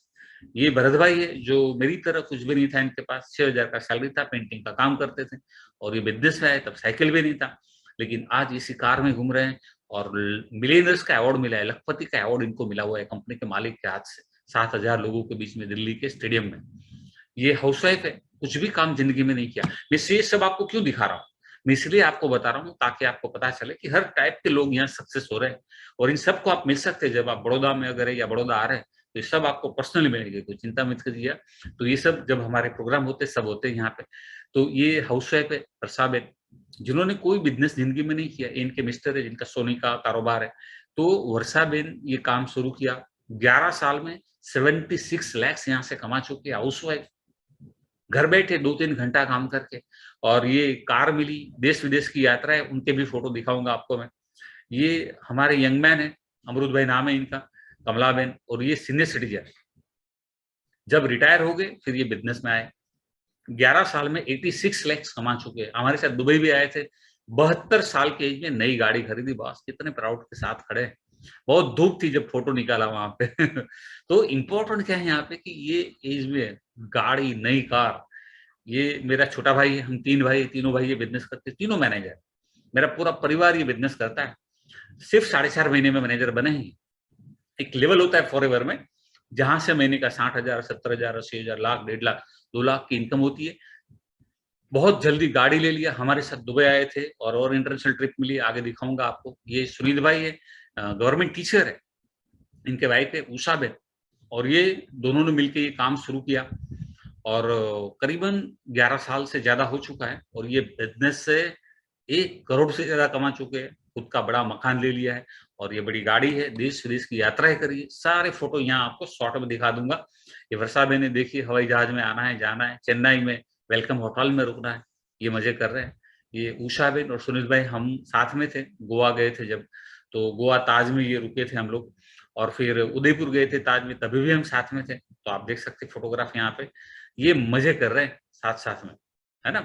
ये भरत भाई है, जो मेरी तरह कुछ भी नहीं था इनके पास, 6,000 का सैलरी था, पेंटिंग का काम करते थे, और ये बिजनेस में आए तब साइकिल भी नहीं था, लेकिन आज इसी कार में घूम रहे हैं, और मिलियनर्स का अवार्ड मिला है, लखपति का अवार्ड इनको मिला हुआ है कंपनी के मालिक के हाथ से, 7,000 लोगों के बीच में दिल्ली के स्टेडियम में। ये हाउसवाइफ है, कुछ भी काम जिंदगी में नहीं किया। मैं ये सब आपको क्यों दिखा रहा हूँ? मैं इसलिए आपको बता रहा हूँ ताकि आपको पता चले कि हर टाइप के लोग यहाँ सक्सेस हो रहे हैं, और इन सबको आप मिल सकते हैं जब आप बड़ौदा में अगर है या बड़ौदा आ रहे हैं, तो ये सब आपको पर्सनली मिलेंगे, कोई चिंता मत करिए। तो ये सब जब हमारे प्रोग्राम होते हैं, सब होते हैं यहाँ पे। तो ये हाउसवाइफ है प्रसाबेन, जिन्होंने कोई बिजनेस जिंदगी में नहीं किया, इनके मिस्टर है जिनका सोनी का कारोबार है। तो वर्षाबेन ये काम शुरू किया, 11 साल में 76 लाख यहाँ से कमा चुके हाउसवाइफ, घर बैठे 2-3 घंटा काम करके। और ये कार मिली, देश विदेश की यात्रा है, उनके भी फोटो दिखाऊंगा आपको मैं। ये हमारे यंग मैन है, अमरूद भाई नाम है इनका, कमलाबेन, और ये सीनियर सिटीजन, जब रिटायर हो गए फिर ये बिजनेस में आए। 11 साल में 86 लाख कमा चुके हैं। हमारे साथ दुबई भी आए थे, 72 साल के एज में नई गाड़ी खरीदी, बॉस कितने प्राउड के साथ खड़े हैं। बहुत धूप थी जब फोटो निकाला वहां पे तो इम्पोर्टेंट क्या है यहाँ पे कि ये एज में गाड़ी, नई कार। ये मेरा छोटा भाई है, हम 3 भाई, तीनों भाई ये बिजनेस करते, तीनों मैनेजर, मेरा पूरा परिवार ये बिजनेस करता है। सिर्फ 4.5 महीने में मैनेजर बने ही। एक लेवल होता है फॉरएवर में, जहां से महीने का 60,000, 70,000, 80,000, लाख, 1.5 लाख, 2 लाख की इनकम होती है। बहुत जल्दी गाड़ी ले लिया, हमारे साथ दुबई आए थे, और इंटरनेशनल ट्रिप मिली, आगे दिखाऊंगा आपको। ये सुनील भाई है, गवर्नमेंट टीचर है, इनके वाइफ है उषा बेन, और ये दोनों ने मिलकर ये काम शुरू किया, और करीबन 11 साल से ज्यादा हो चुका है, और ये बिजनेस से 1 करोड़ से ज्यादा कमा चुके हैं, खुद का बड़ा मकान ले लिया है, और ये बड़ी गाड़ी है, देश विदेश की यात्राएं करिए। सारे फोटो यहाँ आपको शॉर्ट में दिखा दूंगा। ये वर्षा बेन ने देखिए, हवाई जहाज में आना है, जाना है, चेन्नई में वेलकम होटल में रुकना है, ये मजे कर रहे हैं। ये उषा बेन और सुनील भाई हम साथ में थे, गोवा गए थे जब, तो गोवा ताज में ये रुके थे हम लोग, और फिर उदयपुर गए थे ताज में, तभी भी हम साथ में थे। तो आप देख सकते फोटोग्राफ यहाँ पे, ये मजे कर रहे हैं साथ साथ में, है ना।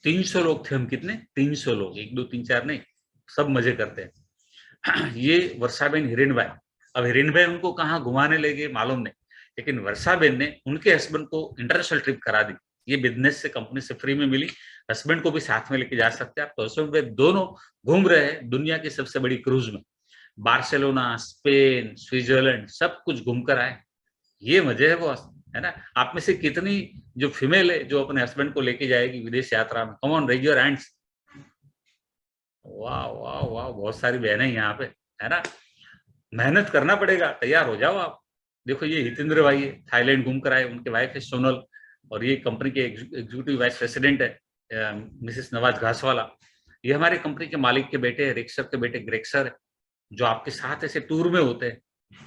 300 लोग थे हम, कितने, 300 लोग, 1 2 3 4 नहीं, सब मजे करते हैं ये वर्षाबेन, हिरेन भाई। अब हिरेन भाई उनको कहाँ घुमाने ले गए मालूम नहीं, लेकिन वर्षाबेन ने उनके हस्बैंड को इंटरनेशनल ट्रिप करा दी। ये बिजनेस से, कंपनी से फ्री में मिली, हस्बैंड को भी साथ में लेके जा सकते हैं आप। तो हस्बैंड भाई दोनों घूम रहे हैं दुनिया की सबसे बड़ी क्रूज में, बार्सिलोना, स्पेन, स्विट्जरलैंड, सब कुछ घूम कर आए। ये मजे है बॉस, है ना। आप में से कितनी जो फीमेल है जो अपने हस्बैंड को लेके जाएगी विदेश यात्रा में? Come on, raise your hands. वाह वाह वाह, बहुत सारी बहनें यहाँ पे, है ना। मेहनत करना पड़ेगा, तैयार हो जाओ आप। देखो ये हितेंद्र भाई है, थाईलैंड घूम कर आए, उनके वाइफ है सोनल, और ये कंपनी के एग्जीक्यूटिव वाइस प्रेसिडेंट है मिसेस नवाज घासवाला। ये हमारे कंपनी के मालिक के बेटे, रेक्सर के बेटे ग्रेक्सर है, जो आपके साथ ऐसे टूर में होते हैं,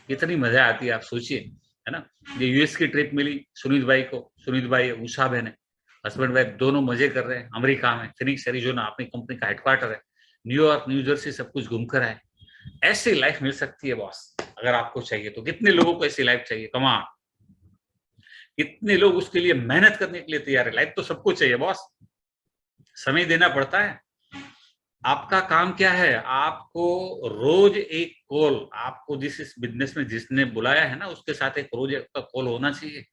कितनी मजा आती है आप सोचिए, है ना। ये यूएस की ट्रिप मिली सुनील भाई को, सुनील भाई, उषा बहन है, हस्बैंड वाइफ दोनों मजे कर रहे हैं। अमेरिका में फिनिक्स एरिजोना अपनी कंपनी का हेडक्वार्टर है, न्यूयॉर्क, न्यू जर्सी, सब कुछ घूम कर आए। ऐसी लाइफ मिल सकती है बॉस, अगर आपको चाहिए तो। कितने लोगों को ऐसी लाइफ चाहिए, कमाल। कितने लोग उसके लिए मेहनत करने के लिए तैयार है। लाइफ तो सबको चाहिए बॉस, समय देना पड़ता है। आपका काम क्या है? आपको रोज एक कॉल, आपको जिस इस बिजनेस में जिसने बुलाया है ना, उसके साथ एक रोज एक का कॉल होना चाहिए।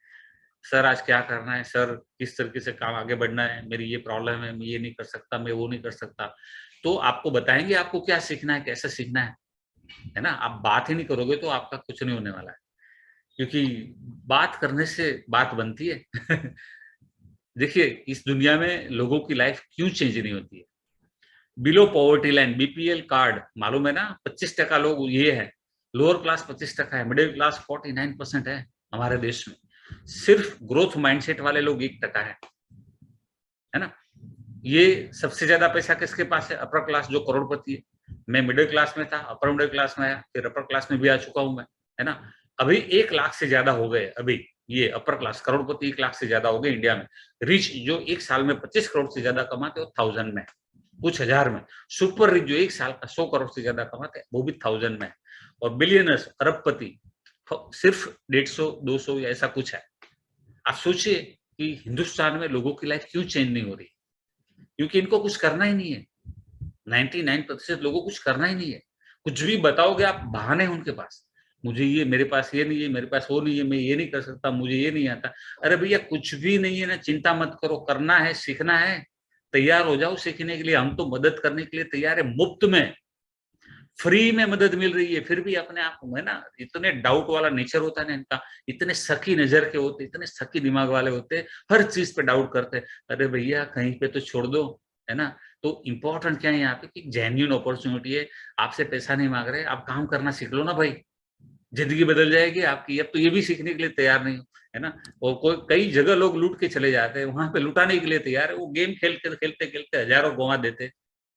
सर आज क्या करना है, सर किस तरीके से काम आगे बढ़ना है, मेरी ये प्रॉब्लम है, मैं ये नहीं कर सकता, मैं वो नहीं कर सकता। तो आपको बताएंगे आपको क्या सीखना है, कैसे सीखना है ना। आप बात ही नहीं करोगे तो आपका कुछ नहीं होने वाला है, क्योंकि बात करने से बात बनती है। देखिए इस दुनिया में लोगों की लाइफ क्यों चेंज नहीं होती है? Below poverty line, BPL card, मालूम है ना, 25% लोग ये है, लोअर क्लास 25% है, मिडिल क्लास 49% है हमारे देश में। सिर्फ ग्रोथ माइंडसेट वाले लोग 1% है ना। ये सबसे ज्यादा पैसा किसके पास है? अपर क्लास, जो करोड़पति है। मैं मिडिल क्लास में था, अपर मिडिल क्लास में आया, फिर अपर क्लास में भी आ चुका हूं मैं, है ना। अभी 1 लाख से ज्यादा हो गए, अभी ये अपर क्लास करोड़पति 1 लाख से ज्यादा हो गए इंडिया में। रिच जो एक साल में 25 करोड़ से ज्यादा कमाते हो, 1000 में, कुछ हजार में। सुपर रिच जो एक साल का 100 करोड़ से ज्यादा कमाते हैं, वो भी 1000 में। और बिलियनर्स, अरबपति, सिर्फ 150 200 या ऐसा कुछ है। आप सोचिए कि हिंदुस्तान में लोगों की लाइफ क्यों चेंज नहीं हो रही? क्योंकि इनको कुछ करना ही नहीं है। 99% लोगों को कुछ करना ही नहीं है। कुछ भी बताओगे आप, बहाने हैं उनके पास। मुझे ये, मेरे पास ये नहीं है, मेरे पास वो नहीं है, मैं ये नहीं कर सकता, मुझे ये नहीं आता। अरे भैया कुछ भी नहीं है ना, चिंता मत करो, करना है, सीखना है, तैयार हो जाओ सीखने के लिए। हम तो मदद करने के लिए तैयार है, मुफ्त में, फ्री में मदद मिल रही है। फिर भी अपने आप में ना इतने डाउट वाला नेचर होता है ना इनका, इतने सकी नजर के होते, इतने सकी दिमाग वाले होते, हर चीज पे डाउट करते। अरे भैया कहीं पे तो छोड़ दो, है ना। तो इम्पोर्टेंट क्या है यहाँ पे कि जेन्युइन अपॉर्चुनिटी है, आपसे पैसा नहीं मांग रहे, आप काम करना सीख लो ना भाई, जिंदगी बदल जाएगी आपकी। अब तो ये भी सीखने के लिए तैयार नहीं हो, है ना। और कोई कई जगह लोग लूट के चले जाते हैं, वहां पे लुटाने के लिए तैयार है, वो गेम खेलते खेलते खेलते हजारों गंवा देते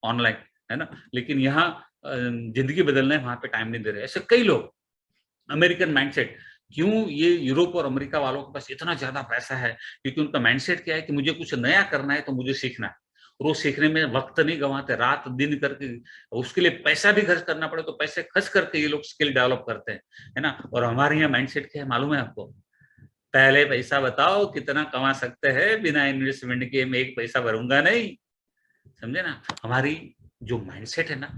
ऑनलाइन, है ना। लेकिन यहाँ जिंदगी बदलना है, वहां पे टाइम नहीं दे रहे। ऐसे कई लोग, अमेरिकन माइंडसेट। क्यों ये यूरोप और अमेरिका वालों के पास इतना ज्यादा पैसा है? क्योंकि उनका माइंडसेट क्या है कि मुझे कुछ नया करना है तो मुझे सीखना है, और वो सीखने में वक्त नहीं गंवाते, रात दिन करके। उसके लिए पैसा भी खर्च करना पड़े तो पैसे खर्च करके ये लोग स्किल डेवलप करते हैं, है ना। और हमारे यहाँ माइंडसेट क्या है मालूम है आपको? पहले पैसा बताओ कितना कमा सकते हैं, बिना इन्वेस्टमेंट के मैं एक पैसा भरूंगा नहीं, समझे ना। हमारी जो माइंडसेट है ना,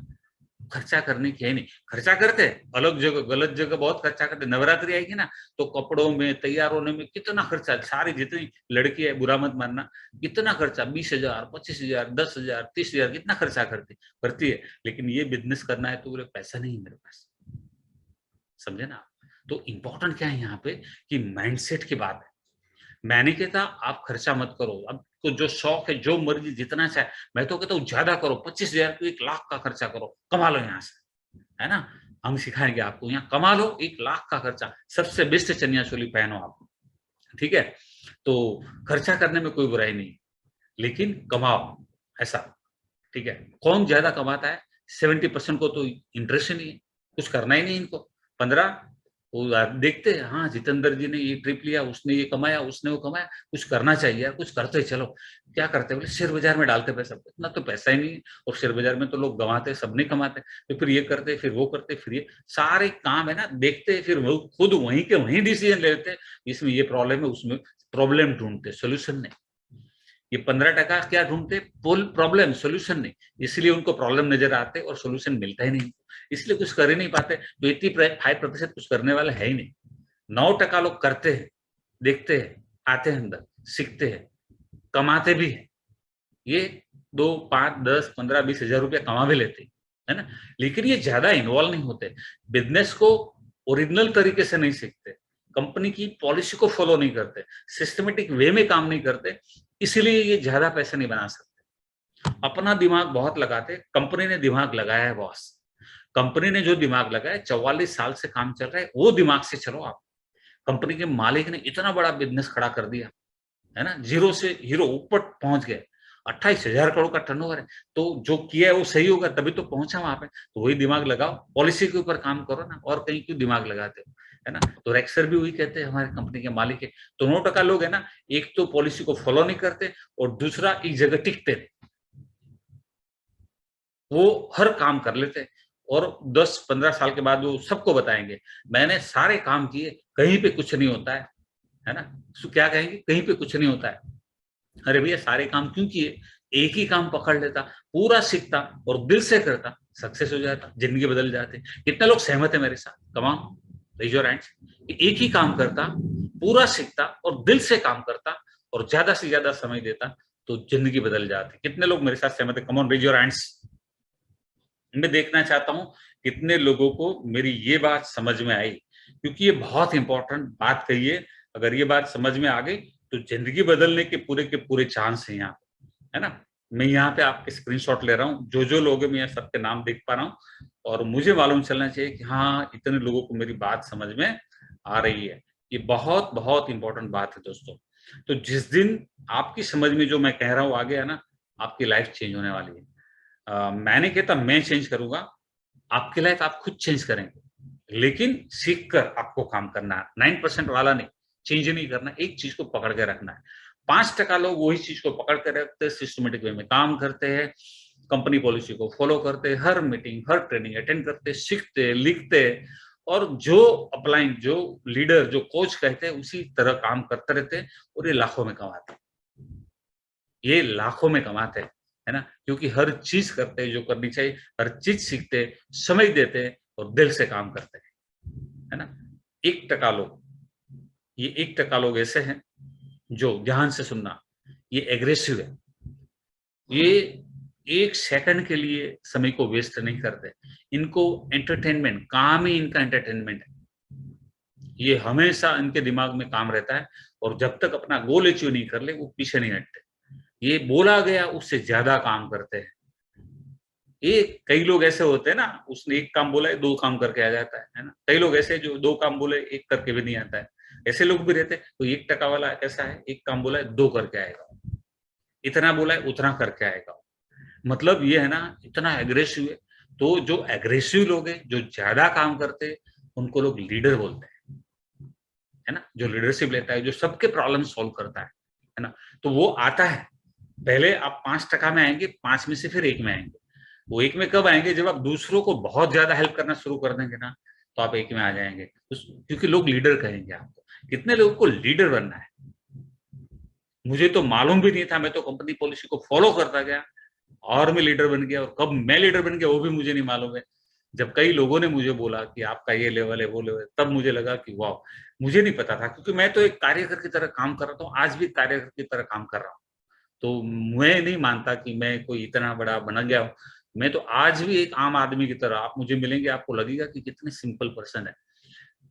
खर्चा करने की है नहीं। खर्चा करते अलग जगह, गलत जगह बहुत खर्चा करते। नवरात्रि आएगी ना तो कपड़ों में, तैयार होने में कितना खर्चा, सारी जितनी लड़की है, बुरा मत मानना, कितना खर्चा, 20,000 25,000 10,000 30,000 कितना खर्चा करती है। लेकिन ये बिजनेस करना है तो बोले पैसा नहीं है मेरे पास, समझे ना। तो इंपॉर्टेंट क्या है यहाँ पे कि माइंडसेट की बात है। मैं नहीं कहता आप खर्चा मत करो, अब तो जो शौक है, जो मर्जी जितना चाहे, मैं तो कहता हूँ ज्यादा करो, 25,000 को 1 लाख का खर्चा करो, कमा लो यहाँ से, है ना। हम सिखाएंगे आपको, यहाँ कमा लो 1 लाख का खर्चा, सबसे बेस्ट चनिया चोली पहनो आप, ठीक है। तो खर्चा करने में कोई बुराई नहीं, लेकिन कमाओ ऐसा, ठीक है। कौन ज्यादा कमाता है? 70% को तो इंटरेस्ट ही नहीं है, कुछ करना ही नहीं इनको। 15 वो देखते हैं, हाँ जितेंद्र जी ने ये ट्रिप लिया, उसने ये कमाया, उसने वो कमाया, कुछ करना चाहिए यार, कुछ करते चलो। क्या करते बोले शेयर बाजार में डालते पैसा, इतना तो पैसा ही नहीं है, और शेयर बाजार में तो लोग गंवाते, सब नहीं कमाते। तो फिर ये करते, फिर वो करते, फिर ये सारे काम है ना देखते, फिर वो खुद वहीं के वहीं डिसीजन लेते, इसमें ये प्रॉब्लम है, उसमें प्रॉब्लम ढूंढते, सोल्यूशन नहीं। ये 15% क्या ढूंढते? प्रॉब्लम, सोल्यूशन नहीं। इसलिए उनको प्रॉब्लम नजर आते और सोल्यूशन मिलता ही नहीं, इसलिए कुछ कर ही नहीं पाते। तो 85% कुछ करने वाले है ही नहीं। 9% लोग करते हैं, देखते हैं, आते हैं अंदर, सीखते हैं, कमाते भी है। ये 2 5 10 15 20,000 रुपया कमा भी लेते, है ना। लेकिन ये ज्यादा इन्वॉल्व नहीं होते, बिजनेस को ओरिजिनल तरीके से नहीं सीखते, कंपनी की पॉलिसी को फॉलो नहीं करते, सिस्टमेटिक वे में काम नहीं करते, इसलिए ये ज्यादा पैसे नहीं बना सकते। अपना दिमाग बहुत लगाते, कंपनी ने दिमाग लगाया है बॉस, कंपनी ने जो दिमाग लगाया, 44 साल से काम चल रहा है, वो दिमाग से चलो आप। कंपनी के मालिक ने इतना बड़ा बिजनेस खड़ा कर दिया, है ना, जीरो से हीरो ऊपर पहुंच गए, 28,000 करोड़ का टर्नओवर है। तो जो किया है वो सही होगा, तभी तो पहुंचा वहां पे। तो वही दिमाग लगाओ, पॉलिसी के ऊपर काम करो ना, और कहीं क्यों दिमाग लगाते हो, है ना। तो रेक्सर भी वही कहते हैं, हमारे कंपनी के मालिक है। तो 9% लोग है ना, एक तो पॉलिसी को फॉलो नहीं करते, और दूसरा एक जगह टिकते, वो हर काम कर लेते, और 10-15 साल के बाद वो सबको बताएंगे मैंने सारे काम किए, कहीं पे कुछ नहीं होता है ना। तो क्या कहेंगे? कहीं पे कुछ नहीं होता है। अरे भैया सारे काम क्यों किए? एक ही काम पकड़ लेता, पूरा सीखता और दिल से करता, सक्सेस हो जाता, जिंदगी बदल जाती। कितने लोग सहमत है मेरे साथ? Come on, raise your hands. एक ही काम करता, पूरा सीखता और दिल से काम करता और ज्यादा से ज्यादा समय देता, तो जिंदगी बदल जाती। कितने लोग मेरे साथ सहमत है? Come on, raise your hands. मैं देखना चाहता हूं कितने लोगों को मेरी ये बात समझ में आई, क्योंकि ये बहुत इंपॉर्टेंट बात कही है। अगर ये बात समझ में आ गई तो जिंदगी बदलने के पूरे चांस हैं यहाँ, है ना। मैं यहाँ पे आपके स्क्रीनशॉट ले रहा हूँ, जो लोग हैं मैं सबके नाम देख पा रहा हूँ, और मुझे मालूम चलना चाहिए कि हाँ, इतने लोगों को मेरी बात समझ में आ रही है। ये बहुत बहुत इंपॉर्टेंट बात है दोस्तों। तो जिस दिन आपकी समझ में जो मैं कह रहा हूँ आ गया ना, आपकी लाइफ चेंज होने वाली है। मैंने कहता मैं चेंज करूंगा, आपकी लाइफ आप खुद चेंज करेंगे, लेकिन सीख कर आपको काम करना है। 9% वाला नहीं, चेंज नहीं करना, एक चीज को पकड़ के रखना है। 5% लोग वही चीज को पकड़ के रखते हैं, सिस्टमेटिक वे में काम करते हैं, कंपनी पॉलिसी को फॉलो करते हैं, हर मीटिंग हर ट्रेनिंग अटेंड करते हैं, सीखते हैं, लिखते हैं, और जो अपलाइन, जो लीडर, जो कोच कहते हैं उसी तरह काम करते रहते हैं, और ये लाखों में कमाते हैं। ये लाखों में कमाते हैं, है ना, क्योंकि हर चीज करते हैं जो करनी चाहिए, हर चीज सीखते हैं, समय देते हैं और दिल से काम करते हैं, है ना। 1% लोग, ये 1% लोग ऐसे हैं जो, ध्यान से सुनना, ये एग्रेसिव है। ये एक सेकंड के लिए समय को वेस्ट नहीं करते। इनको एंटरटेनमेंट, काम ही इनका एंटरटेनमेंट है। ये हमेशा इनके दिमाग में काम रहता है, और जब तक अपना गोल अचीव नहीं कर ले वो पीछे नहीं हटते। ये बोला गया उससे ज्यादा काम करते हैं। एक कई लोग ऐसे होते हैं ना, उसने एक काम बोला है 2 काम करके आ जाता है ना। कई लोग ऐसे जो 2 काम बोले 1 करके भी नहीं आता है, ऐसे लोग भी रहते हैं। तो 1% वाला कैसा है, 1 काम बोला है 2 करके आएगा, इतना बोला है उतना करके आएगा। मतलब ये है ना, इतना एग्रेसिव है। तो जो एग्रेसिव लोग हैं, जो ज्यादा काम करते हैं, उनको लोग लीडर बोलते हैं, है ना। जो लीडरशिप लेता है, जो सबके प्रॉब्लम सॉल्व करता है ना। तो वो आता है, पहले आप 5% में आएंगे, 5 में से फिर 1 में आएंगे। वो 1 में कब आएंगे, जब आप दूसरों को बहुत ज्यादा हेल्प करना शुरू कर देंगे ना, तो आप 1 में आ जाएंगे। क्योंकि लोग लीडर कहेंगे आपको। कितने लोगों को लीडर बनना है? मुझे तो मालूम भी नहीं था, मैं तो कंपनी पॉलिसी को फॉलो करता गया और मैं लीडर बन गया। और कब मैं लीडर बन गया वो भी मुझे नहीं मालूम है। जब कई लोगों ने मुझे बोला कि आपका ये लेवल है, वो लेवल है, तब मुझे लगा कि वाह, मुझे नहीं पता था, क्योंकि मैं तो एक कार्यकर की तरह काम कर रहा था, आज भी कार्यकर की तरह काम कर रहा हूँ। तो मैं नहीं मानता कि मैं कोई इतना बड़ा बन गया हूँ। मैं तो आज भी एक आम आदमी की तरह, आप मुझे मिलेंगे आपको लगेगा कि कितने सिंपल पर्सन है।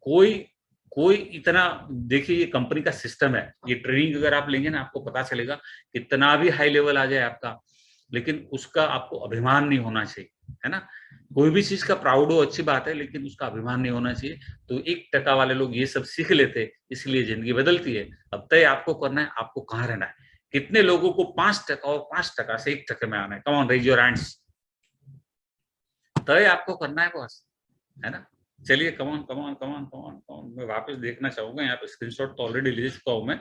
कोई कोई इतना, देखिए ये कंपनी का सिस्टम है, ये ट्रेनिंग अगर आप लेंगे ना, आपको पता चलेगा कितना भी हाई लेवल आ जाए आपका, लेकिन उसका आपको अभिमान नहीं होना चाहिए, है ना। कोई भी चीज का प्राउड हो, अच्छी बात है, लेकिन उसका अभिमान नहीं होना चाहिए। तो 1% वाले लोग ये सब सीख लेते, इसलिए जिंदगी बदलती है। अब तय आपको करना है, आपको कहाँ रहना है। कितने लोगों को 5% और 5% से 1% में आना है? Come on, raise your hands. तय आपको करना है बस, है ना। चलिए, come on come on come on come on come on. मैं वापस देखना चाहूंगा, यहाँ पे स्क्रीनशॉट तो ऑलरेडी ले चुका हूँ मैं।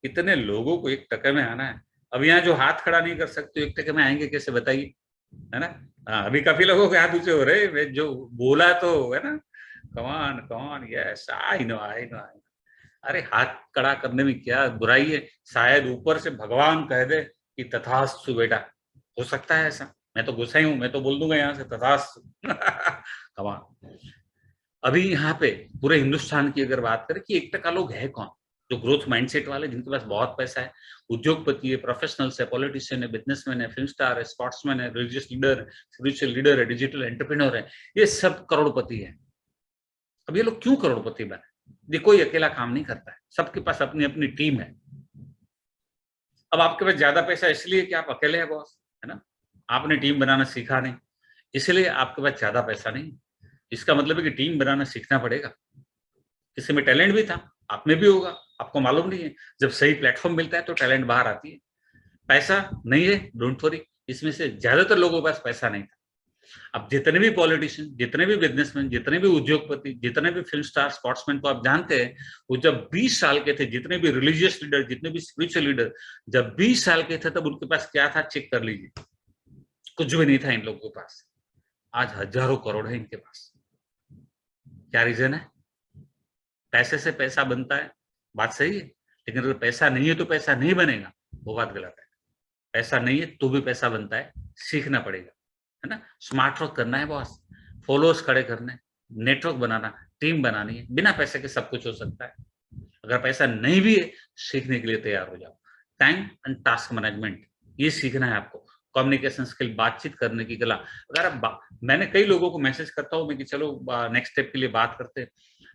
कितने लोगों को 1% में आना है? अब यहाँ जो हाथ खड़ा नहीं कर सकते 1% में आएंगे कैसे, बताइए, है ना। हाँ, अभी काफी लोगों के हाथ ऊंचे हो रहे हैं, मैं जो बोला तो, है ना। Come on, yes, I know I know I. अरे हाथ खड़ा करने में क्या बुराई है? शायद ऊपर से भगवान कह दे कि तथास्तु बेटा, हो सकता है ऐसा। मैं तो गुस्सा ही हूं, मैं तो बोल दूंगा यहाँ से तथास्तु। कमान। अभी यहाँ पे पूरे हिंदुस्तान की अगर बात करें कि 1% लोग है कौन, जो ग्रोथ माइंडसेट वाले, जिनके पास बहुत पैसा है, उद्योगपति है, प्रोफेशनल्स है, पॉलिटिशियन है, बिजनेसमैन है, फिल्म स्टार है, स्पोर्ट्समैन है, रिलीजियस लीडर, स्पिरिचुअल लीडर है, डिजिटल एंटरप्रेन्योर है, ये सब करोड़पति है। अब ये लोग क्यों करोड़पति बने? ये कोई अकेला काम नहीं करता है, सबके पास अपनी अपनी टीम है। अब आपके पास ज्यादा पैसा इसलिए कि आप अकेले हैं बॉस, है ना। आपने टीम बनाना सीखा नहीं, इसलिए आपके पास ज्यादा पैसा नहीं। इसका मतलब है कि टीम बनाना सीखना पड़ेगा। किसी में टैलेंट भी था, आप में भी होगा, आपको मालूम नहीं है। जब सही प्लेटफॉर्म मिलता है तो टैलेंट बाहर आती है। पैसा नहीं है, डोंट वरी, इसमें से ज्यादातर लोगों के पास पैसा नहीं था। अब जितने भी पॉलिटिशियन, जितने भी बिजनेसमैन, जितने भी उद्योगपति, जितने भी फिल्म स्टार, स्पोर्ट्समैन को आप जानते हैं, वो जब 20 साल के थे, जितने भी रिलीजियस लीडर, जितने भी स्पिरिचुअल लीडर, जब 20 साल के थे तब उनके पास क्या था, चेक कर लीजिए। कुछ भी नहीं था इन लोगों के पास। आज हजारों करोड़ है इनके पास। क्या रीजन है? पैसे से पैसा बनता है, बात सही है, लेकिन अगर पैसा नहीं है तो पैसा नहीं बनेगा, वो बात गलत है। पैसा नहीं है तो भी पैसा बनता है, सीखना पड़ेगा, है ना। स्मार्ट वर्क करना है बॉस, फॉलोअर्स खड़े करने, नेटवर्क बनाना, टीम बनानी है। बिना पैसे के सब कुछ हो सकता है। अगर पैसा नहीं भी है, सीखने के लिए तैयार हो जाओ। टाइम एंड टास्क मैनेजमेंट, ये सीखना है आपको। कम्युनिकेशन स्किल, बातचीत करने की कला। अगर आप मैंने कई लोगों को मैसेज करता हूँ मैं कि चलो नेक्स्ट स्टेप के लिए बात करते हैं,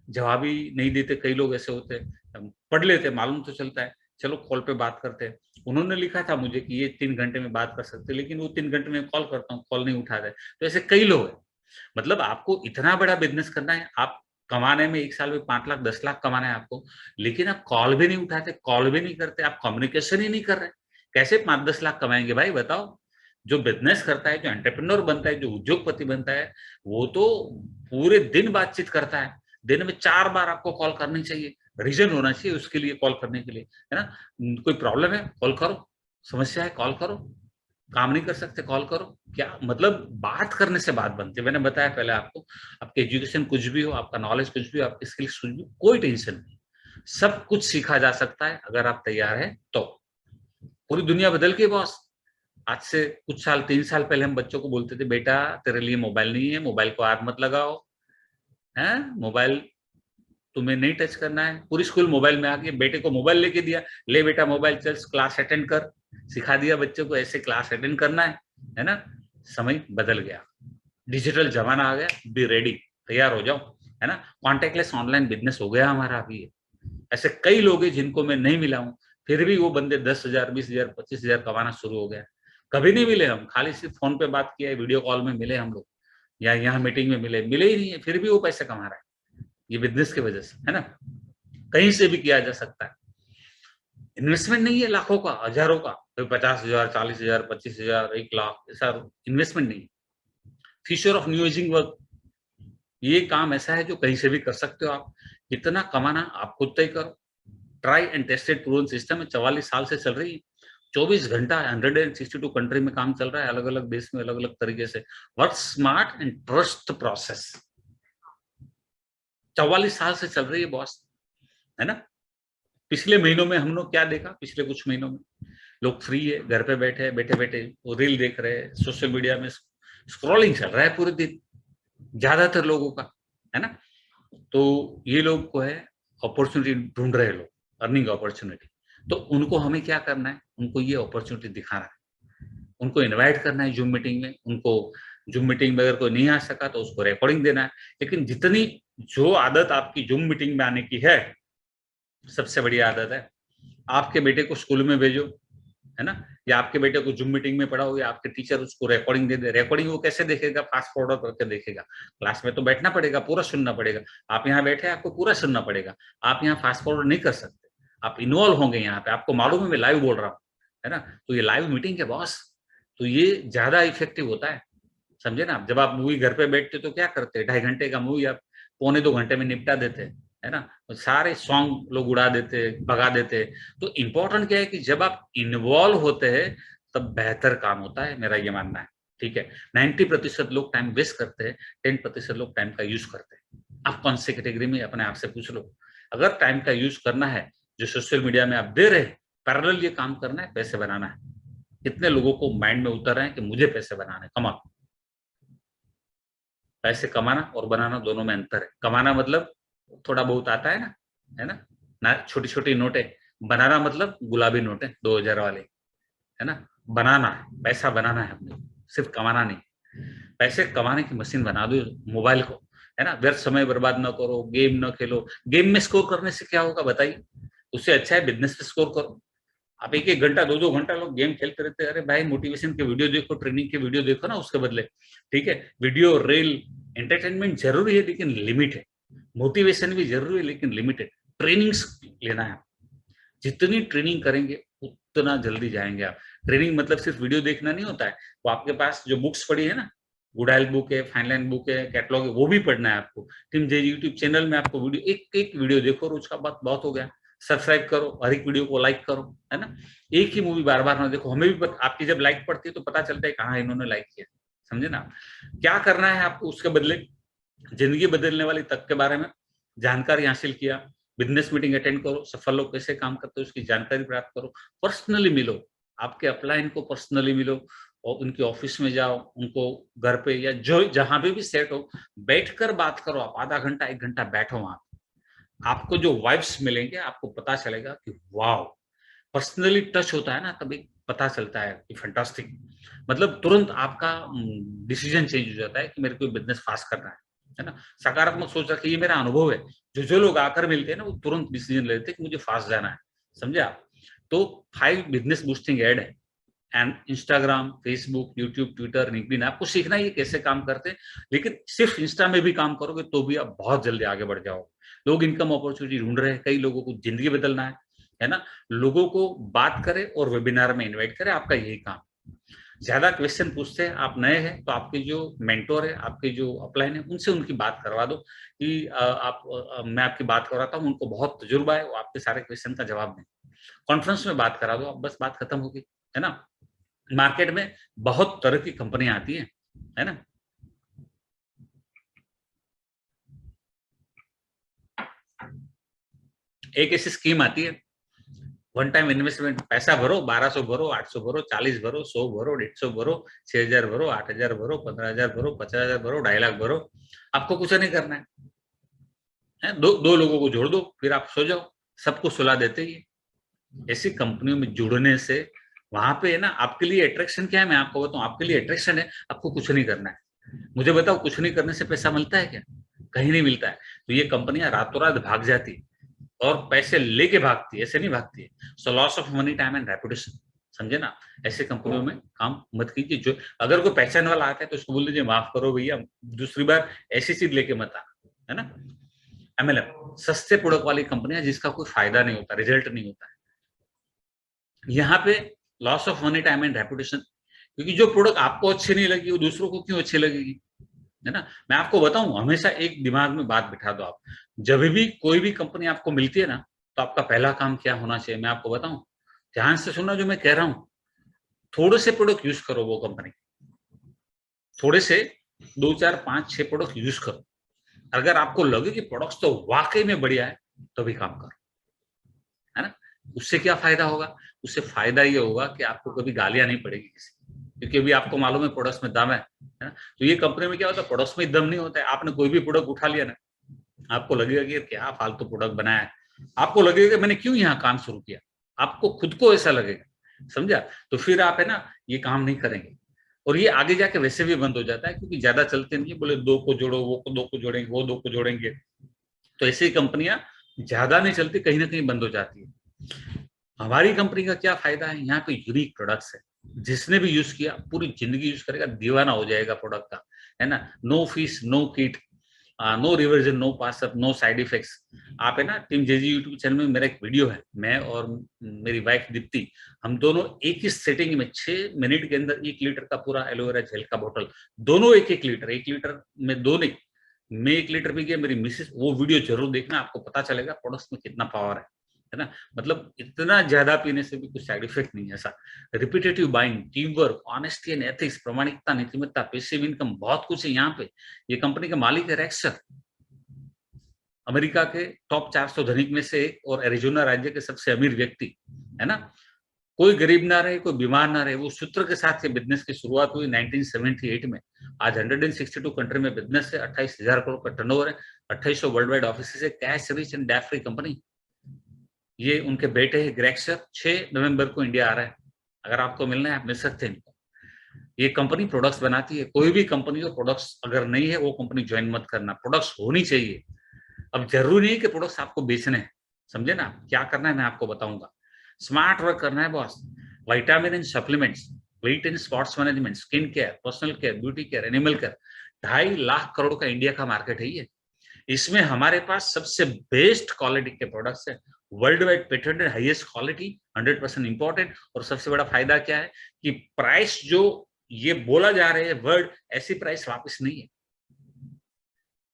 जवाब ही नहीं देते। कई लोग ऐसे होते हैं, पढ़ लेते, मालूम तो चलता है, चलो कॉल पे बात करते हैं। उन्होंने लिखा था मुझे कि ये 3 घंटे में बात कर सकते, लेकिन वो 3 घंटे में कॉल करता हूँ, कॉल नहीं उठा रहे। तो ऐसे कई लोग हैं। मतलब आपको इतना बड़ा बिजनेस करना है, आप कमाने में 1 साल में 5 लाख 10 लाख कमाना है आपको, लेकिन आप कॉल भी नहीं उठाते, कॉल भी नहीं करते, आप कम्युनिकेशन ही नहीं कर रहे, कैसे 5-10 लाख कमाएंगे भाई बताओ। जो बिजनेस करता है, जो एंटरप्रेन्योर बनता है, जो उद्योगपति बनता है, वो तो पूरे दिन बातचीत करता है। दिन में 4 बार आपको कॉल करनी चाहिए, रीजन होना चाहिए उसके लिए कॉल करने के लिए, है ना। कोई प्रॉब्लम है कॉल करो, समस्या है कॉल करो, काम नहीं कर सकते कॉल करो। क्या मतलब, बात करने से बात बनती है। मैंने बताया पहले आपको, आपकी एजुकेशन कुछ भी हो, आपका नॉलेज कुछ भी हो, आपकी स्किल्स कुछ भी, कोई टेंशन नहीं, सब कुछ सीखा जा सकता है अगर आप तैयार है तो। पूरी दुनिया बदल गई बॉस। आज से कुछ साल, 3 साल पहले हम बच्चों को बोलते थे, बेटा तेरे लिए मोबाइल नहीं है, मोबाइल को हाथ मत लगाओ, है मोबाइल तुम्हें नहीं टच करना है। पूरी स्कूल मोबाइल में आ गई। बेटे को मोबाइल लेके दिया, ले बेटा मोबाइल, चल क्लास अटेंड कर, सिखा दिया बच्चों को ऐसे क्लास अटेंड करना है ना। समय बदल गया, डिजिटल जमाना आ गया, बी रेडी, तैयार हो जाओ, है ना। कॉन्टेक्टलेस ऑनलाइन बिजनेस हो गया हमारा अभी। ऐसे कई लोग हैं जिनको मैं नहीं मिला हूं, फिर भी वो बंदे 10,000 20,000 25,000 कमाना शुरू हो गया। कभी नहीं मिले हम, खाली सिर्फ फोन पे बात किया है, वीडियो कॉल में मिले हम लोग, या यहाँ मीटिंग में मिले, मिले ही नहीं है, फिर भी वो पैसे कमा रहा है। ये बिजनेस की वजह से, है ना। कहीं से भी किया जा सकता है। इन्वेस्टमेंट नहीं है लाखों का, हजारों का, तो 50,000 40,000 25,000 1 लाख, ऐसा इन्वेस्टमेंट नहीं है। Future of new ageing work, ये काम ऐसा है जो कहीं से भी कर सकते हो आप। कितना कमाना आप खुद तय करो। Try and tested proven system है, 44 साल से चल रही है। 24 घंटा 162 कंट्री में काम चल रहा है, अलग अलग देश में अलग अलग तरीके से। Work smart and trust process, 44 साल से चल रही है बॉस, है ना। पिछले महीनों में हम लोग क्या देखा, पिछले कुछ महीनों में लोग फ्री है, घर पे बैठे बैठे बैठे वो रील देख रहे हैं, सोशल मीडिया में स्क्रॉलिंग चल रहा है पूरे दिन, ज्यादातर लोगों का, है ना। तो ये लोग को है अपॉर्चुनिटी ढूंढ रहे लोग, अर्निंग अपॉर्चुनिटी। तो उनको हमें क्या करना है, उनको ये अपॉर्चुनिटी दिखाना है, उनको इनवाइट करना है जूम मीटिंग में। उनको जूम मीटिंग में अगर कोई नहीं आ सका तो उसको रिकॉर्डिंग देना है। लेकिन जितनी जो आदत आपकी जूम मीटिंग में आने की है, सबसे बड़ी आदत है, आपके बेटे को स्कूल में भेजो, है ना, या आपके बेटे को जूम मीटिंग में पढ़ाओ, या आपके टीचर उसको रिकॉर्डिंग दे दे। रिकॉर्डिंग वो कैसे देखेगा, फास्ट फॉरवर्ड करके देखेगा। क्लास में तो बैठना पड़ेगा, पूरा सुनना पड़ेगा। आप यहाँ बैठे, आपको पूरा सुनना पड़ेगा। आप यहाँ फास्ट फॉरवर्ड नहीं कर सकते, आप इन्वॉल्व होंगे यहाँ पे। आपको मालूम है मैं लाइव बोल रहा हूँ, है ना। तो ये लाइव मीटिंग है बॉस, तो ये ज्यादा इफेक्टिव होता है, समझे ना। जब आप मूवी घर पे बैठते तो क्या करते हैं, 2.5 घंटे का मूवी आप 1.25 घंटे में निपटा देते हैं, है ना। तो सारे सॉन्ग लोग उड़ा देते, भगा देते। तो इम्पोर्टेंट क्या है कि जब आप इन्वॉल्व होते हैं तब बेहतर काम होता है, मेरा ये मानना है। ठीक है, 90% लोग टाइम वेस्ट करते हैं, 10% लोग टाइम का यूज करते हैं। आप कौन से कैटेगरी में, अपने आप से पूछ लो। अगर टाइम का यूज करना है, जो सोशल मीडिया में आप दे रहे हैं, पैरेलल ये काम करना है, पैसे बनाना है। कितने लोगों को माइंड में उतर रहे हैं कि मुझे पैसे बनाने हैं, कमा। पैसे कमाना और बनाना दोनों में अंतर है। कमाना मतलब थोड़ा बहुत आता है ना, ना छोटी छोटी नोटें। बनाना मतलब गुलाबी नोटें 2000 वाले, है ना। बनाना है, पैसा बनाना है अपने, सिर्फ कमाना नहीं। पैसे कमाने की मशीन बना दो मोबाइल को, है ना। व्यर्थ समय बर्बाद ना करो, गेम ना खेलो। गेम में स्कोर करने से क्या होगा बताइए, उससे अच्छा है बिजनेस पे स्कोर करो। आप 1-1 घंटा 2-2 घंटा लोग गेम खेलते रहते हैं। अरे भाई मोटिवेशन के वीडियो देखो, ट्रेनिंग के वीडियो देखो ना उसके बदले। ठीक है, वीडियो रील एंटरटेनमेंट जरूरी है लेकिन लिमिट है। मोटिवेशन भी जरूरी है लेकिन लिमिटेड। ट्रेनिंग्स लेना है, जितनी ट्रेनिंग करेंगे उतना जल्दी जाएंगे आप। ट्रेनिंग मतलब सिर्फ वीडियो देखना नहीं होता है, वो आपके पास जो बुक्स पड़ी है ना, गुडाइल बुक है, फाइनलाइन बुक है, कैटलॉग है, वो भी पढ़ना है आपको। टीम जे यूट्यूब चैनल में आपको वीडियो एक एक वीडियो देखो रोज का, बात बहुत हो गया। सब्सक्राइब करो, हर एक वीडियो को लाइक करो, है ना। एक ही मूवी बार बार ना देखो। हमें भी आपकी जब लाइक पड़ती है तो पता चलता है कहाँ इन्होंने लाइक किया, समझे ना। क्या करना है आपको उसके बदले, जिंदगी बदलने वाली तक के बारे में जानकारी हासिल किया, बिजनेस मीटिंग अटेंड करो, सफल लोग कैसे काम करते हो उसकी जानकारी प्राप्त करो, पर्सनली मिलो, आपके अपलाइन को पर्सनली मिलो और उनके ऑफिस में जाओ, उनको घर पे या जो जहां भी सेट हो बैठकर बात करो। आप आधा घंटा 1 घंटा बैठो वहां, आपको जो वाइब्स मिलेंगे आपको पता चलेगा कि वाओ, पर्सनली टच होता है ना तभी पता चलता है कि फैंटास्टिक, मतलब तुरंत आपका डिसीजन चेंज हो जाता है कि मेरे को बिजनेस फास्ट करना है ना। सकारात्मक सोच रखिए, ये मेरा अनुभव है। जो लोग आकर मिलते हैं ना वो तुरंत डिसीजन लेते हैं कि मुझे फास्ट जाना है, समझे आप। तो 5 बिजनेस बूस्टिंग एड है and Instagram, Facebook, YouTube, Twitter, LinkedIn, आपको सीखना है ये कैसे काम करते हैं। लेकिन सिर्फ इंस्टा में भी काम करोगे तो भी आप बहुत जल्दी आगे बढ़ जाओगे। लोग इनकम अपॉर्चुनिटी ढूंढ रहे हैं, कई लोगों को जिंदगी बदलना है ना। लोगों को बात करें और वेबिनार में इनवाइट करें, आपका यही काम। ज्यादा क्वेश्चन पूछते हैं, आप नए हैं तो आपके जो मेंटोर है, आपके जो अपलाइन है, उनसे उनकी बात करवा दो कि मैं आपकी बात करवाता हूँ, उनको बहुत तजुर्बा है, वो आपके सारे क्वेश्चन का जवाब दें। कॉन्फ्रेंस में बात करा दो आप, बस बात खत्म होगी, है ना। मार्केट में बहुत तरह की कंपनियां आती हैं, है ना। एक ऐसी स्कीम आती है, वन टाइम इन्वेस्टमेंट, पैसा भरो, 1200 भरो, 800 भरो, 40 भरो, 100 भरो, 150 भरो, 6000 भरो, 8000 भरो, 15000 भरो, 50000 भरो, 2.5 लाख भरो। आपको कुछ नहीं करना है, दो लोगों को जोड़ दो, फिर आप सो जाओ, सबको सुला देते ही। ऐसी कंपनियों में जुड़ने से वहां पे है ना, आपके लिए अट्रैक्शन क्या है मैं आपको बताऊं। आपके लिए अट्रैक्शन है आपको कुछ नहीं करना है। मुझे बताओ, कुछ नहीं करने से पैसा मिलता है क्या? कहीं नहीं मिलता है। तो ये कंपनियां रातों रात भाग जाती और पैसे लेके भागती है, ऐसे नहीं भागती है। So loss of money, time and reputation, समझे ना। ऐसे कंपनियों में काम मत कीजिए। जो अगर कोई पहचान वाला आता है तो उसको बोल दीजिए माफ करो भैया, दूसरी बार ऐसी चीज लेके मत आना, है ना। एमएलएम, सस्ते प्रोडक्ट वाली कंपनियां जिसका कोई फायदा नहीं होता, रिजल्ट नहीं होता है। यहाँ पे loss of money, time and reputation, क्योंकि जो प्रोडक्ट आपको अच्छी नहीं लगी वो दूसरों को क्यों अच्छी लगेगी, है ना। मैं आपको बताऊं, हमेशा एक दिमाग में बात बिठा दो आप, जब भी कोई भी कंपनी आपको मिलती है ना, तो आपका पहला काम क्या होना चाहिए मैं आपको बताऊं। ध्यान से सुनना जो मैं कह रहा हूं। थोड़े से प्रोडक्ट यूज करो वो कंपनी, थोड़े से 2 4 5 6 प्रोडक्ट यूज करो। अगर आपको लगे कि प्रोडक्ट्स तो वाकई में बढ़िया है तो भी काम करो, है ना। उससे क्या फायदा होगा? उससे फायदा ये होगा कि आपको कभी गालियां नहीं पड़ेगी किसी, क्योंकि अभी आपको मालूम है प्रोडक्ट्स में दम है ना। तो ये कंपनी में क्या होता है, प्रोडक्ट्स में दम नहीं होता है। आपने कोई भी प्रोडक्ट उठा लिया ना, आपको लगेगा कि क्या फालतू प्रोडक्ट बनाया है, आपको लगेगा कि मैंने क्यों यहाँ काम शुरू किया, आपको खुद को ऐसा लगेगा, समझा। तो फिर आप है ना ये काम नहीं करेंगे, और ये आगे जाके वैसे भी बंद हो जाता है, क्योंकि ज्यादा चलते नहीं है। बोले दो को जोड़ो, वो को दो को जोड़ेंगे, वो दो को जोड़ेंगे, तो ऐसी कंपनियां ज्यादा नहीं चलती, कहीं ना कहीं बंद हो जाती है। हमारी कंपनी का क्या फायदा है, यहाँ पे यूनिक प्रोडक्ट्स है। जिसने भी यूज किया पूरी जिंदगी यूज करेगा, दीवाना हो जाएगा प्रोडक्ट का, है ना। No fees, no kit, no reversion, no pass up, no side effects. आप है ना टीम जेजी यूट्यूब चैनल में मेरा एक वीडियो है, मैं और मेरी वाइफ दीप्ति, हम दोनों एक ही सेटिंग में 6 मिनट के अंदर 1 लीटर का पूरा एलोवेरा जेल का बोतल, दोनों 1 1 लीटर, 1 लीटर में दो नहीं, मैं 1 लीटर पी गया, मेरी मिसेस। वो वीडियो जरूर देखना, आपको पता चलेगा प्रोडक्ट्स में कितना पावर है ना। मतलब इतना ज्यादा पीने से भी कुछ साइड इफेक्ट नहीं है ऐसा। Repetitive buying, team work, honesty and ethics, प्रामाणिकता, नीतिमत्ता, पैसिव इनकम, बहुत कुछ है यहाँ पे। ये कंपनी का मालिक है रेक्सर, अमेरिका के टॉप 400 धनिक में से एक, और एरिजोना राज्य के सबसे अमीर व्यक्ति, है ना। कोई गरीब ना रहे, कोई बीमार ना रहे, वो सूत्र के साथ ये बिजनेस की शुरुआत हुई 1978 में। आज 162 कंट्री में बिजनेस है, 28,000 करोड़ का टर्नओवर है, 2800 वर्ल्ड वाइड ऑफिस है, cash rich and debt free company. ये उनके बेटे है ग्रेग सर, 6 नवंबर को इंडिया आ रहा है, अगर आपको मिलना है आप मिल सकते हैं इनको। ये कंपनी प्रोडक्ट्स बनाती है, कोई भी कंपनी को प्रोडक्ट्स अगर नहीं है वो कंपनी ज्वाइन मत करना, प्रोडक्ट्स होनी चाहिए। अब जरूरी नहीं है कि प्रोडक्ट्स आपको बेचने हैं, समझे ना। क्या करना है मैं आपको बताऊंगा। स्मार्ट वर्क करना है boss, vitamin and supplements, weight and spots management, skin care, personal care, beauty care, animal care, 2.5 lakh crore का इंडिया का मार्केट है ये। इसमें हमारे पास सबसे बेस्ट क्वालिटी के प्रोडक्ट्स है, world wide patented, highest quality, 100% important. और सबसे बड़ा फायदा क्या है कि प्राइस जो ये बोला जा रहे हैं वर्ड, ऐसी प्राइस वापस नहीं है।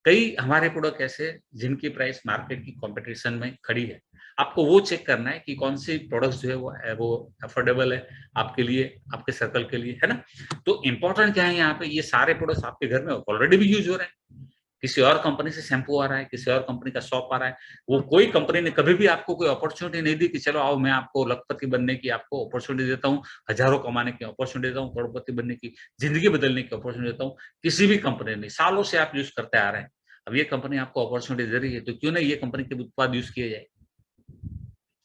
कई हमारे प्रोडक्ट ऐसे जिनकी प्राइस मार्केट की कंपटीशन में खड़ी है। आपको वो चेक करना है कि कौन सी प्रोडक्ट्स जो है वो अफोर्डेबल है आपके लिए, आपके सर्कल के लिए, है ना। तो इंपॉर्टेंट क्या है यहाँ पे, ये सारे प्रोडक्ट्स आपके घर में ऑलरेडी भी यूज हो रहे हैं, किसी और कंपनी से शैम्पू आ रहा है, किसी और कंपनी का सॉप आ रहा है, वो कोई कंपनी ने कभी भी आपको कोई अपॉर्चुनिटी नहीं दी कि चलो आओ मैं आपको लखपति बनने की आपको अपॉर्चुनिटी देता हूँ, हजारों कमाने की अपॉर्चुनिटी देता हूँ, करोड़पति बनने की, जिंदगी बदलने की अपॉर्चुनिटी देता हूँ। किसी भी कंपनी ने, सालों से आप यूज करते आ रहे हैं, अब ये कंपनी आपको अपॉर्चुनिटी दे रही है तो क्यों ना ये कंपनी के उत्पाद यूज किए जाए।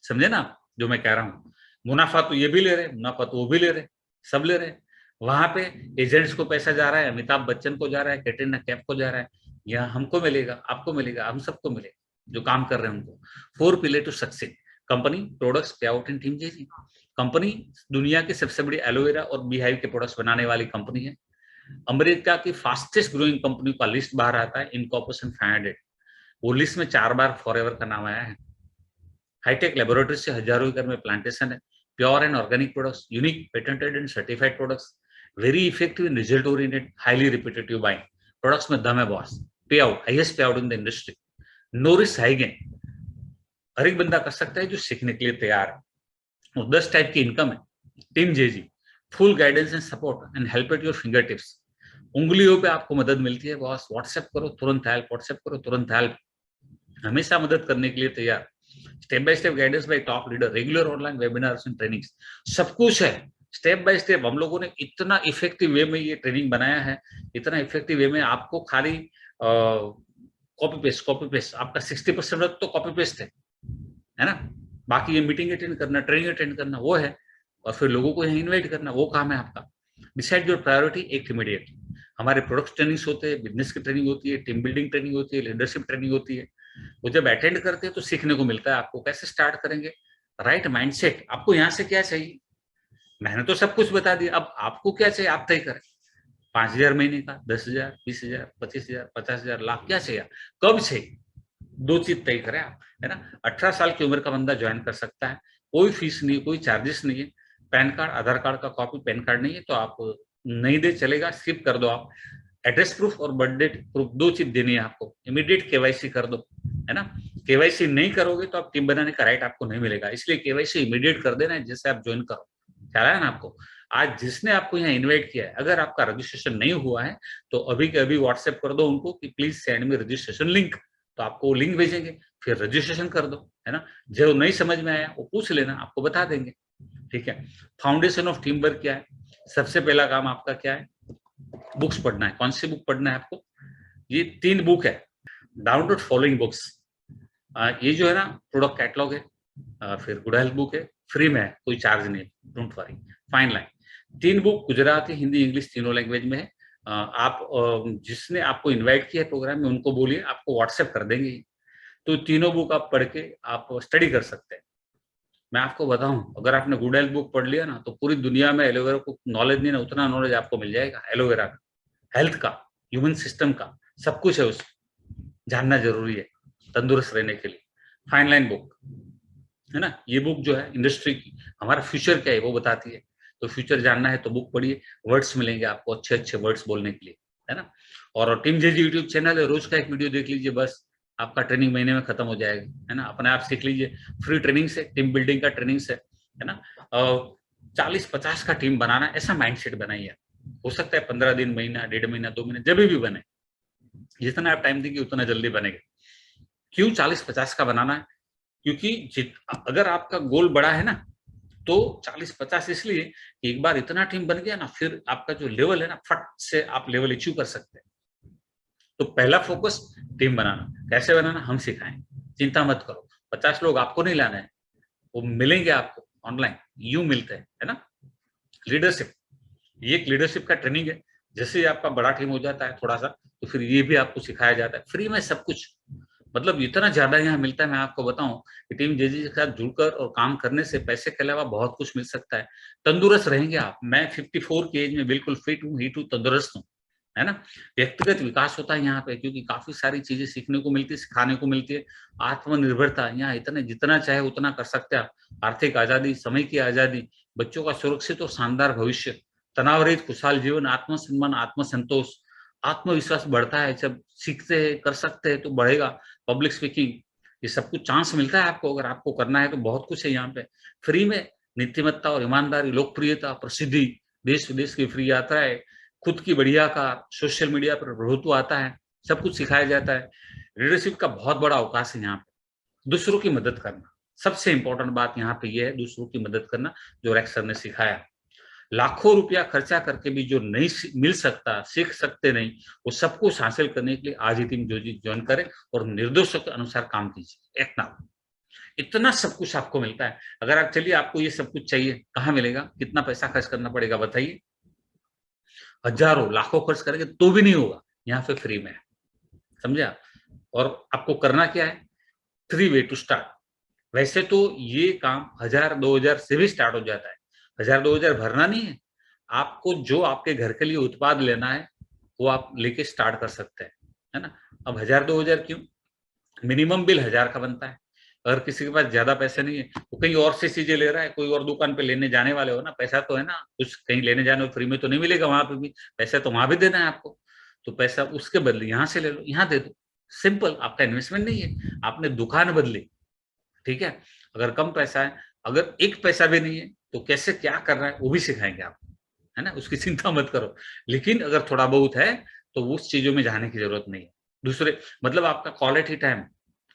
समझे ना आप जो मैं कह रहा हूँ? मुनाफा तो ये भी ले रहे, मुनाफा तो वो भी ले रहे, सब ले रहे। वहां पे एजेंट्स को पैसा जा रहा है, अमिताभ बच्चन को जा रहा है, कैटरीना कैफ को जा रहा है, यहाँ हमको मिलेगा, आपको मिलेगा, हम सबको मिलेगा जो काम कर रहे हैं उनको। 4 pillar to success: company, products, pay out and team जैसी। कंपनी दुनिया की सबसे बड़ी एलोवेरा और बीहाइव के प्रोडक्ट्स बनाने वाली कंपनी है। अमेरिका की फास्टेस्ट ग्रोइंग कंपनी का लिस्ट बाहर आता है, इनकॉर्पोरेशन 500। वो लिस्ट में 4 बार फॉरएवर का नाम आया है। हाईटेक लेबोरेटरी से हजारों एकड़ में प्लांटेशन है। Pure and organic products, unique patented and certified products, very effective in result oriented, highly repetitive buying. Products में दम है boss. Pay out, highest pay out in the industry. No risk, high gain. हर एक बंदा कर सकता है जो सीखने के लिए तैयार है। और 10 टाइप की इनकम है। Team JG, full guidance and support and help at your finger tips. उंगलियों पे आपको मदद मिलती है बॉस। व्हाट्सएप करो तुरंत हेल्प, व्हाट्सएप करो तुरंत हेल्प, हमेशा मदद करने के लिए तैयार। Step by step guidance bye top leader, regular online webinars and trainings, सब कुछ है स्टेप बाय स्टेप। हम लोगों ने इतना इफेक्टिव वे में ये ट्रेनिंग बनाया है, इतना इफेक्टिव वे में। आपको खाली कॉपी पेस्ट आपका 60% तो कॉपी पेस्ट है ना। बाकी ये मीटिंग अटेंड करना, ट्रेनिंग अटेंड करना वो है, और फिर लोगों को यहाँ इन्वाइट करना वो काम है आपका। Decide your priority, act immediately. हमारे प्रोडक्ट ट्रेनिंग्स होते हैं, बिजनेस की ट्रेनिंग होती है, टीम बिल्डिंग ट्रेनिंग होती है, लीडरशिप ट्रेनिंग होती है। वो जब अटेंड करते हैं तो सीखने को मिलता है आपको कैसे स्टार्ट करेंगे, राइट माइंडसेट, आपको यहाँ से क्या चाहिए। मैंने तो सब कुछ बता दिया, अब आपको क्या चाहिए आप तय करें। 5,000 महीने का, 10,000, 20,000, 25,000, 50,000, लाख, क्या चाहिए, कब चाहिए, 2 चीज तय करें आप, है ना। 18 साल की उम्र का बंदा ज्वाइन कर सकता है, कोई फीस नहीं, कोई चार्जेस नहीं है। पैन कार्ड, आधार कार्ड का कॉपी, पैन कार्ड नहीं है तो आप नहीं दे चलेगा, स्किप कर दो आप। एड्रेस प्रूफ और बर्थ डेट प्रूफ 2 चीज देनी है आपको। इमीडिएट केवाईसी कर दो, है ना। केवाईसी नहीं करोगे तो आप टीम बनाने का राइट आपको नहीं मिलेगा, इसलिए केवाईसी इमीडिएट कर देना है जैसे आप ज्वाइन करो। ख्याल है ना आपको। आज जिसने आपको यहाँ इनवाइट किया है, अगर आपका रजिस्ट्रेशन नहीं हुआ है तो अभी के अभी व्हाट्सएप कर दो उनको कि please send me registration link, तो आपको लिंक भेजेंगे, फिर रजिस्ट्रेशन कर दो, है ना। जो नहीं समझ में आया वो पूछ लेना, आपको बता देंगे, ठीक है। फाउंडेशन ऑफ टीम वर्क क्या है, सबसे पहला काम आपका क्या है, बुक्स पढ़ना है। कौन सी बुक पढ़ना है आपको, ये 3 बुक है, डाउनलोड फॉलोइंग बुक्स। ये जो है ना प्रोडक्ट कैटलॉग है, फिर गुड हेल्थ बुक है, फ्री में है, कोई चार्ज नहीं, don't worry. Fine line, 3 book Gujarati, Hindi, English तीनों लैंग्वेज में है। आप जिसने आपको इनवाइट किया है प्रोग्राम में उनको बोलिए, आपको व्हाट्सएप कर देंगे। तो तीनों बुक आप पढ़ के आप स्टडी कर सकते हैं। मैं आपको बताऊं, अगर आपने गुड हेल्थ बुक पढ़ लिया ना तो पूरी दुनिया में एलोवेरा को नॉलेज नहीं ना, उतना नॉलेज आपको मिल जाएगा एलोवेरा का, हेल्थ का, ह्यूमन सिस्टम का, सब कुछ है उसमें, जानना जरूरी है तंदुरुस्त रहने के लिए। फाइन लाइन बुक है ना, ये बुक जो है इंडस्ट्री की, हमारा फ्यूचर क्या है वो बताती है। तो फ्यूचर जानना है तो बुक पढ़िए, वर्ड्स मिलेंगे आपको, अच्छे अच्छे वर्ड्स बोलने के लिए, है ना। और टीम जेजी यूट्यूब चैनल है, रोज का एक वीडियो देख लीजिए, बस आपका ट्रेनिंग महीने में खत्म हो जाएगा, है ना। अपने आप सीख लीजिए, फ्री ट्रेनिंग से, टीम बिल्डिंग का ट्रेनिंग से, है ना। 40-50 का टीम बनाना, ऐसा माइंडसेट बनाइए। हो सकता है 15 दिन, महीना, 1.5 महीना, 2 महीने, जब भी बने, जितना आप टाइम देंगे उतना जल्दी बनेगा। क्यों 40-50 का बनाना है, क्योंकि अगर आपका गोल बड़ा है ना तो 40-50 इसलिए कि एक बार इतना टीम बन गया ना, फिर आपका जो लेवल है ना, फट से आप लेवल अचीव कर सकते हैं। तो पहला फोकस टीम बनाना, कैसे बनाना हम सिखाएं, चिंता मत करो। 50 लोग आपको नहीं लाना है, वो मिलेंगे आपको ऑनलाइन, यूं मिलते हैं, है ना। लीडरशिप, ये एक लीडरशिप का ट्रेनिंग है। जैसे ही आपका बड़ा टीम हो जाता है थोड़ा सा, तो फिर ये भी आपको सिखाया जाता है फ्री में, सब कुछ। मतलब इतना ज्यादा यहाँ मिलता है, मैं आपको बताऊं कि टीम जेजी के साथ जुड़कर और काम करने से पैसे के अलावा बहुत कुछ मिल सकता है। तंदुरुस्त रहेंगे आप। मैं 54 की एज में बिल्कुल फिट हूँ, हीट हूँ, तंदुरुस्त हूँ, है ना। व्यक्तिगत विकास होता है यहाँ पे, क्योंकि काफी सारी चीजें सीखने को मिलती है, सिखाने को मिलती है। आत्मनिर्भरता, यहाँ इतने जितना चाहे उतना कर सकते हैं आप। आर्थिक आजादी, समय की आजादी, बच्चों का सुरक्षित और शानदार भविष्य, तनाव रहित खुशहाल जीवन, आत्मसम्मान, आत्मसंतोष, आत्मविश्वास बढ़ता है जब सीखते हैं, कर सकते हैं तो बढ़ेगा। पब्लिक स्पीकिंग, ये सब कुछ चांस मिलता है आपको, अगर आपको करना है तो बहुत कुछ है यहाँ पे फ्री में। नीतिमत्ता और ईमानदारी, लोकप्रियता, प्रसिद्धि, देश विदेश की फ्री यात्राएं, खुद की बढ़िया कार, सोशल मीडिया पर प्रभुत्व आता है, सब कुछ सिखाया जाता है। लीडरशिप का बहुत बड़ा अवकाश है यहाँ पे। दूसरों की मदद करना, सबसे इंपॉर्टेंट बात यहाँ पे ये है, दूसरों की मदद करना, जो रेक्स सर ने सिखाया। लाखों रुपया खर्चा करके भी जो नहीं मिल सकता, सीख सकते नहीं, वो सब कुछ हासिल करने के लिए आज ही टीम जो ज्वाइन करें और निर्देशों के अनुसार काम कीजिए। एक ना, इतना सब कुछ आपको मिलता है। अगर आप चलिए, आपको ये सब कुछ चाहिए, कहाँ मिलेगा, कितना पैसा खर्च करना पड़ेगा बताइए? हजारों लाखों खर्च करेंगे तो भी नहीं होगा। यहाँ पे फ्री में है, समझे आप? और आपको करना क्या है, 3 वे टू स्टार्ट। वैसे तो ये काम 1000-2000 से भी स्टार्ट हो जाता है। 1000-2000 भरना नहीं है, आपको जो आपके घर के लिए उत्पाद लेना है वो आप लेके स्टार्ट कर सकते हैं, है ना? अब 1000-2000 क्यों? मिनिमम बिल 1000 का बनता है। अगर किसी के पास ज्यादा पैसे नहीं है, वो कहीं और से चीजें ले रहा है, कोई और दुकान पे लेने जाने वाले हो ना, पैसा तो है ना, कुछ कहीं लेने जाने हो, फ्री में तो नहीं मिलेगा, वहां पे भी पैसा तो वहां भी देना है आपको। तो पैसा उसके बदले यहाँ से ले लो, यहाँ दे दो। सिंपल, आपका इन्वेस्टमेंट नहीं है, आपने दुकान बदली, ठीक है? अगर कम पैसा है, अगर एक पैसा भी नहीं है, तो कैसे क्या करना है वो भी सिखाएंगे आपको, है ना? उसकी चिंता मत करो। लेकिन अगर थोड़ा बहुत है तो उस चीजों में जाने की जरूरत नहीं है। दूसरे मतलब आपका क्वालिटी टाइम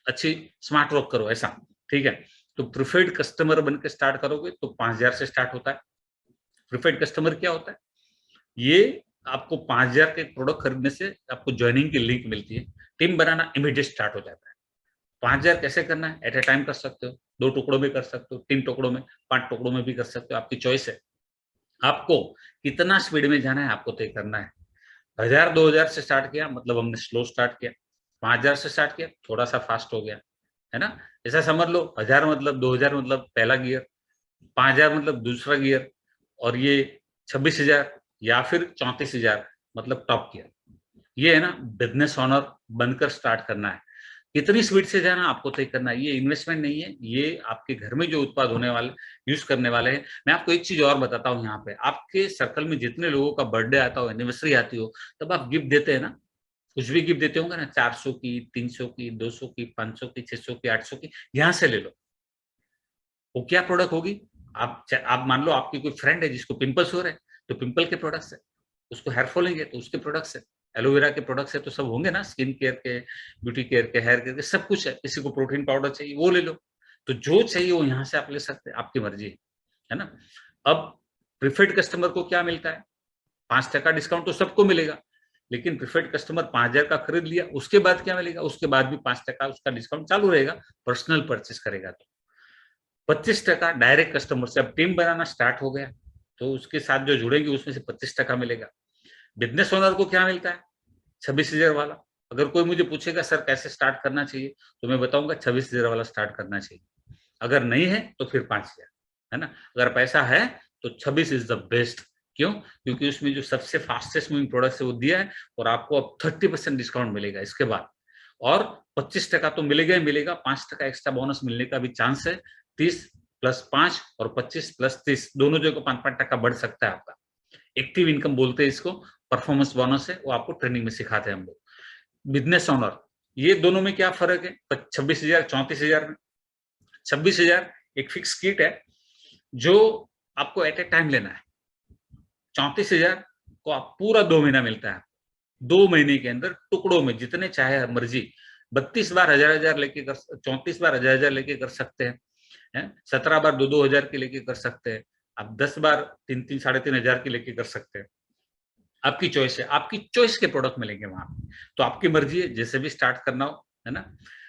अच्छी, स्मार्ट वर्क करो, ऐसा, ठीक है? तो प्रीफर्ड कस्टमर बन के स्टार्ट करोगे तो 5000 से स्टार्ट होता है। प्रीफर्ड कस्टमर क्या होता है? ये आपको 5000 के प्रोडक्ट खरीदने से आपको ज्वाइनिंग की लिंक मिलती है, टीम बनाना इमीडिएट स्टार्ट हो जाता है। 5000 कैसे करना है? एट ए टाइम कर सकते हो, 2 टुकड़ों में कर सकते हो, 3 टुकड़ों में, 5 टुकड़ों में भी कर सकते हो, आपकी चॉइस है। आपको कितना स्पीड में जाना है आपको तय करना है। 1000-2000 से स्टार्ट किया मतलब हमने स्लो स्टार्ट किया, 5000 से स्टार्ट किया थोड़ा सा फास्ट हो गया, है ना? ऐसा समझ लो, 1000 मतलब 2000 मतलब पहला गियर, 5000 मतलब दूसरा गियर, और ये 26,000 या फिर 34,000 मतलब टॉप गियर। ये है ना, बिजनेस ओनर बनकर स्टार्ट करना है। कितनी स्पीड से जाना आपको तय करना है। ये इन्वेस्टमेंट नहीं है, ये आपके घर में जो उत्पाद होने वाले, यूज करने वाले हैं। मैं आपको एक चीज और बताता हूँ, यहाँ पे आपके सर्कल में जितने लोगों का बर्थडे आता हो, एनिवर्सरी आती हो, तब आप गिफ्ट देते हैं ना, कुछ भी गिफ्ट देते होंगे ना, 400 की, 300 की, 200 की, 500 की, 600 की, 800 की, यहाँ से ले लो। वो क्या प्रोडक्ट होगी? आप मान लो आपकी कोई फ्रेंड है जिसको पिंपल्स हो रहे हैं, तो पिंपल के प्रोडक्ट्स है। उसको हेयर फॉलिंग है तो उसके प्रोडक्ट्स है। एलोवेरा के प्रोडक्ट्स है तो सब होंगे ना, स्किन केयर के, ब्यूटी केयर के, हेयर केयर के, सब कुछ है। किसी को प्रोटीन पाउडर चाहिए वो ले लो। तो जो चाहिए वो यहाँ से आप ले सकते हैं, आपकी मर्जी है ना? अब प्रीफर्ड कस्टमर को क्या मिलता है? 5% डिस्काउंट तो सबको मिलेगा, लेकिन प्रीफर्ड कस्टमर 5000 का खरीद लिया, उसके बाद क्या मिलेगा? उसके बाद भी 5% उसका डिस्काउंट चालू रहेगा, पर्सनल परचेस करेगा तो। 25% डायरेक्ट कस्टमर से, अब टीम बनाना स्टार्ट हो गया तो उसके साथ जो जुड़ेंगे उसमें से 25% मिलेगा। बिजनेस ओनर को क्या मिलता है? 26,000 वाला। अगर कोई मुझे पूछेगा सर कैसे स्टार्ट करना चाहिए, तो मैं बताऊंगा 26,000 वाला स्टार्ट करना चाहिए। अगर नहीं है तो फिर 5,000, है ना? अगर पैसा है तो 26 इज द बेस्ट। क्यों? क्योंकि उसमें जो सबसे फास्टेस्ट मूविंग प्रोडक्ट है वो दिया है, और आपको अब 30% डिस्काउंट मिलेगा इसके बाद, और 25% तो मिलेगा ही मिलेगा, 5% एक्स्ट्रा बोनस मिलने का भी चांस है। 30+5 और 25+30 दोनों जगह 5-5% बढ़ सकता है आपका। एक्टिव इनकम बोलते हैं इसको, परफॉर्मेंस बोनस है, वो आपको ट्रेनिंग में सिखाते हैं हम लोग। बिजनेस ओनर, ये दोनों में क्या फर्क है? 26,000 34,000 में। 26,000 एक फिक्स किट है जो आपको एट ए टाइम लेना है। 34,000 को आप पूरा 2 महीना मिलता है। 2 महीने के अंदर टुकड़ों में जितने चाहे मर्जी, 32 बार 1000 लेके कर, 34 बार 1000 लेके कर सकते हैं, 17 बार 2-2 हजार के लेके कर सकते हैं, आप 10 बार 3-3 3,500 के लेके कर सकते हैं। आपकी चॉइस है, आपकी चॉइस के प्रोडक्ट मिलेंगे वहां। तो आपकी मर्जी है जैसे भी स्टार्ट करना हो, है ना?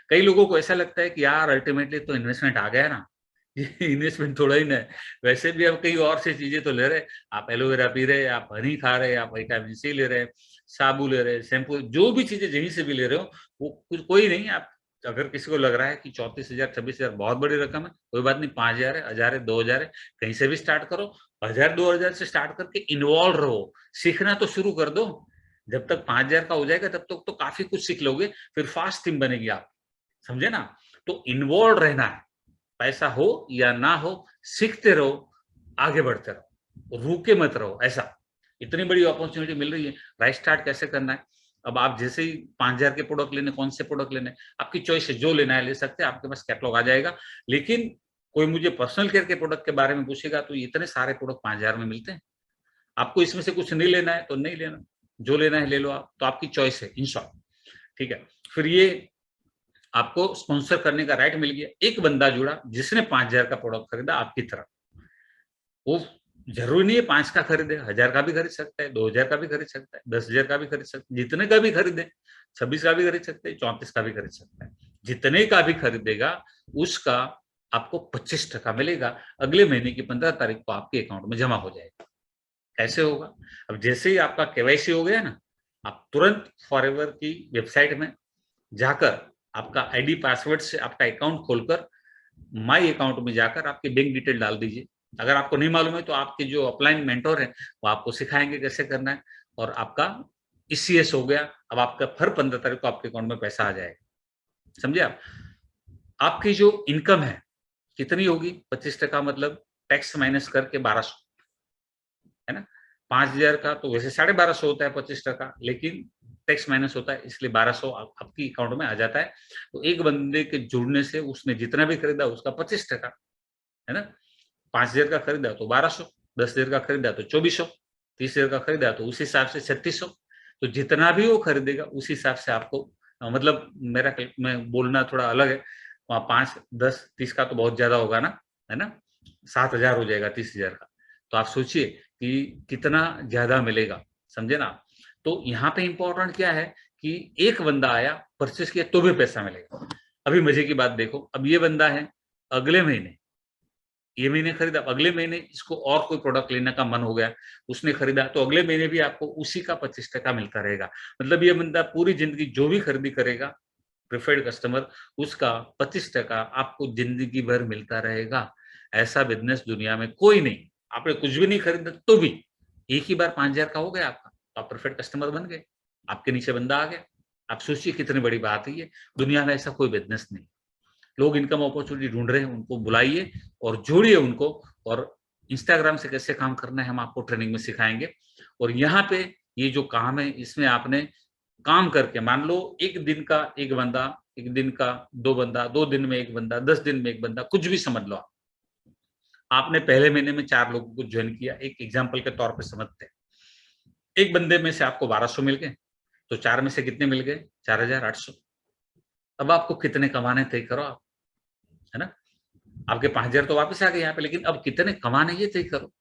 कई लोगों को ऐसा लगता है कि यार अल्टीमेटली तो इन्वेस्टमेंट आ गया ना, ये इन्वेस्टमेंट थोड़ा ही ना है, वैसे भी आप कई और से चीजें तो ले रहे, आप एलोवेरा पी रहे, आप हनी खा रहे, आप विटामिन सी ले रहे, साबु ले रहे, शैम्पू, जो भी चीजें जहीं से भी ले रहे हो, वो कुछ कोई नहीं। आप अगर किसी को लग रहा है कि 34,000 26,000 बहुत बड़ी रकम है, कोई बात नहीं, 5,000 है, 1,000 है, 2,000 है, कहीं से भी स्टार्ट करो। 1,000-2,000 से स्टार्ट करके इन्वॉल्व रहो, सीखना तो शुरू कर दो। जब तक 5,000 का हो जाएगा तब तक तो काफी कुछ सीख लोगे, फिर फास्ट टीम बनेगी आप, समझे ना? तो इन्वॉल्व रहना है, पैसा हो या ना हो, सीखते रहो, आगे बढ़ते रहो, रुके मत रहो। ऐसा इतनी बड़ी अपॉर्चुनिटी मिल रही है, राइट स्टार्ट कैसे करना है? अब आप जैसे ही 5,000 के प्रोडक्ट लेने, कौन से प्रोडक्ट लेने, आपकी चॉइस है, जो लेना है ले सकते हैं, आपके पास कैटलॉग आ जाएगा। लेकिन कोई मुझे पर्सनल केयर के प्रोडक्ट के बारे में पूछेगा तो इतने सारे प्रोडक्ट 5,000 में मिलते हैं। आपको इसमें से कुछ नहीं लेना है तो नहीं लेना, जो लेना है ले लो आप, तो आपकी चॉइस है। इन शॉर्ट, ठीक है। फिर ये आपको स्पॉन्सर करने का राइट मिल गया। एक बंदा जुड़ा जिसने 5,000 का प्रोडक्ट खरीदा आपकी तरफ, वो जरूरी नहीं है 5 का खरीदे, 1,000 का भी खरीद सकता है, 2,000 का भी खरीद सकता है, 10,000 का भी खरीद सकता है, जितने का भी खरीदे, 26 का भी खरीद सकते हैं, 34 का भी खरीद सकता है। जितने का भी खरीदेगा उसका आपको 25% मिलेगा, अगले महीने की 15 तारीख को आपके अकाउंट में जमा हो जाएगा। कैसे होगा? अब जैसे ही आपका केवाईसी हो गया ना, आप तुरंत फॉरएवर की वेबसाइट में जाकर आपका आईडी पासवर्ड से आपका अकाउंट खोलकर माई अकाउंट में जाकर आपकी बैंक डिटेल डाल दीजिए। अगर आपको नहीं मालूम है तो आपके जो अपलाइन मेंटोर है वो आपको सिखाएंगे कैसे करना है, और आपका ईसीएस हो गया। अब आपका हर 15 तारीख को आपके अकाउंट में पैसा आ जाएगा। समझे आप? आपकी जो इनकम है कितनी होगी? 25% मतलब टैक्स माइनस करके 1200, है ना। 5,000 का तो वैसे 1250 होता है 25%, लेकिन टैक्स माइनस होता है इसलिए 1200 आपकी अकाउंट में आ जाता है। तो एक बंदे के जुड़ने से उसने जितना भी खरीदा उसका 25%, है ना। 5,000 का खरीदा तो 1200, 10,000 का खरीदा तो 2400, 30,000 का खरीदा तो उस हिसाब से 3600। तो जितना भी वो खरीदेगा उस हिसाब से आपको मतलब मेरा मैं बोलना थोड़ा अलग है, वहाँ 5, 10, 30 का तो बहुत ज्यादा होगा ना, है ना। 7,000 हो जाएगा 30,000 का। तो आप सोचिए कि कितना ज्यादा मिलेगा, समझे ना। तो यहाँ पे इंपॉर्टेंट क्या है कि एक बंदा आया, परचेस किया तो भी पैसा मिलेगा। अभी मजे की बात देखो, अब ये बंदा है, अगले महीने ये महीने खरीदा, अगले महीने इसको और कोई प्रोडक्ट लेने का मन हो गया, उसने खरीदा, तो अगले महीने भी आपको उसी का 25% मिलता रहेगा। मतलब ये बंदा पूरी जिंदगी जो भी खरीदी करेगा, प्रिफर्ड कस्टमर, उसका 25% आपको जिंदगी भर मिलता रहेगा। ऐसा बिजनेस दुनिया में कोई नहीं। आपने कुछ भी नहीं खरीदा तो भी एक ही बार 5,000 का हो गया आपका, तो आप प्रिफर्ड कस्टमर बन गए, आपके नीचे बंदा आ गया। आप सोचिए कितनी बड़ी बात है ये। दुनिया में ऐसा कोई बिजनेस नहीं। लोग इनकम अपॉर्चुनिटी ढूंढ रहे हैं, उनको बुलाइए और जोड़िए उनको। और इंस्टाग्राम से कैसे काम करना है हम आपको ट्रेनिंग में सिखाएंगे। और यहाँ पे ये जो काम है इसमें आपने काम करके, मान लो एक दिन का एक बंदा, एक दिन का 2 बंदा, 2 दिन में एक बंदा, 10 दिन में एक बंदा, कुछ भी समझ लो आप। आपने पहले महीने में 4 लोगों को ज्वाइन किया, एक एग्जाम्पल के तौर पर समझते हैं। एक बंदे में से आपको 1200 मिल गए, तो 4 में से कितने मिल गए? 4,800। अब आपको कितने कमाने तय करो आप, है ना। आपके 5,000 तो वापस आ गए यहाँ पे, लेकिन अब कितने कमाने ये तय करो।